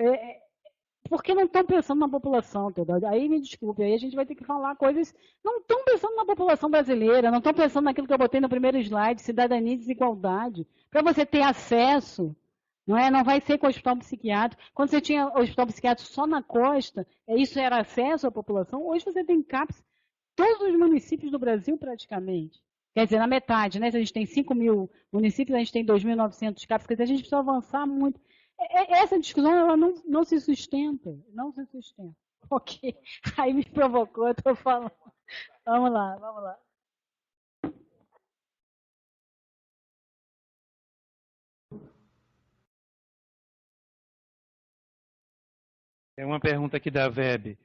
porque não estão pensando na população, entendeu? Aí me desculpe, aí a gente vai ter que falar coisas, não estão pensando na população brasileira, não estão pensando naquilo que eu botei no primeiro slide, cidadania e desigualdade. Para você ter acesso, não vai ser com o hospital psiquiátrico. Quando você tinha o hospital psiquiátrico só na costa, isso era acesso à população. Hoje você tem CAPS em todos os municípios do Brasil praticamente. Quer dizer, na metade, né? Se a gente tem 5 mil municípios, a gente tem 2.900 CAPS. Quer dizer, a gente precisa avançar muito. Essa discussão ela não se sustenta. Não se sustenta. Ok. Aí me provocou, eu estou falando. Vamos lá. É uma pergunta aqui da Web,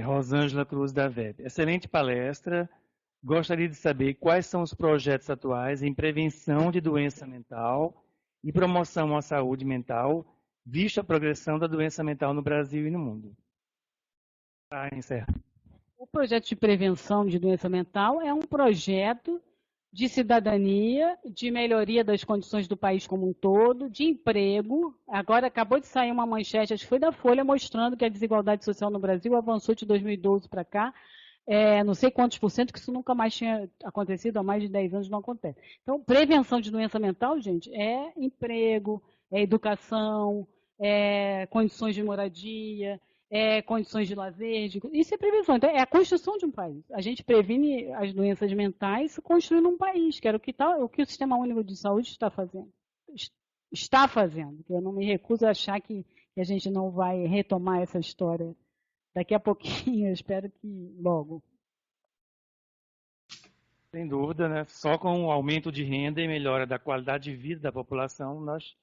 Rosângela Cruz da Web. Excelente palestra. Gostaria de saber quais são os projetos atuais em prevenção de doença mental e promoção à saúde mental, vista a progressão da doença mental no Brasil e no mundo. Encerra. O projeto de prevenção de doença mental é um projeto de cidadania, de melhoria das condições do país como um todo, de emprego. Agora acabou de sair uma manchete, acho que foi da Folha, mostrando que a desigualdade social no Brasil avançou de 2012 para cá, não sei quantos por cento, que isso nunca mais tinha acontecido, há mais de 10 anos não acontece. Então, prevenção de doença mental, gente, é emprego, é educação, é condições de moradia, condições de lazer, isso é prevenção. Então, é a construção de um país. A gente previne as doenças mentais construindo um país, que era o que o Sistema Único de Saúde está fazendo. Eu não me recuso a achar que a gente não vai retomar essa história daqui a pouquinho, eu espero que logo. Sem dúvida, né? Só com o aumento de renda e melhora da qualidade de vida da população, nós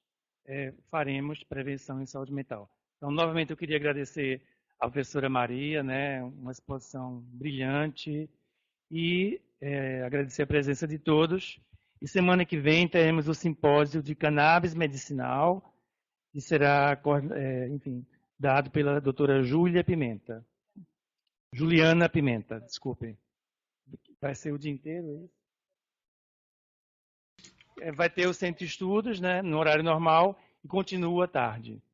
faremos prevenção em saúde mental. Então, novamente, eu queria agradecer à professora Maria, né, uma exposição brilhante, e agradecer a presença de todos. E semana que vem teremos o simpósio de cannabis medicinal, que será, dado pela doutora Juliana Pimenta, desculpem. Vai ser o dia inteiro, é isso? Vai ter o centro de estudos, né, no horário normal, e continua à tarde.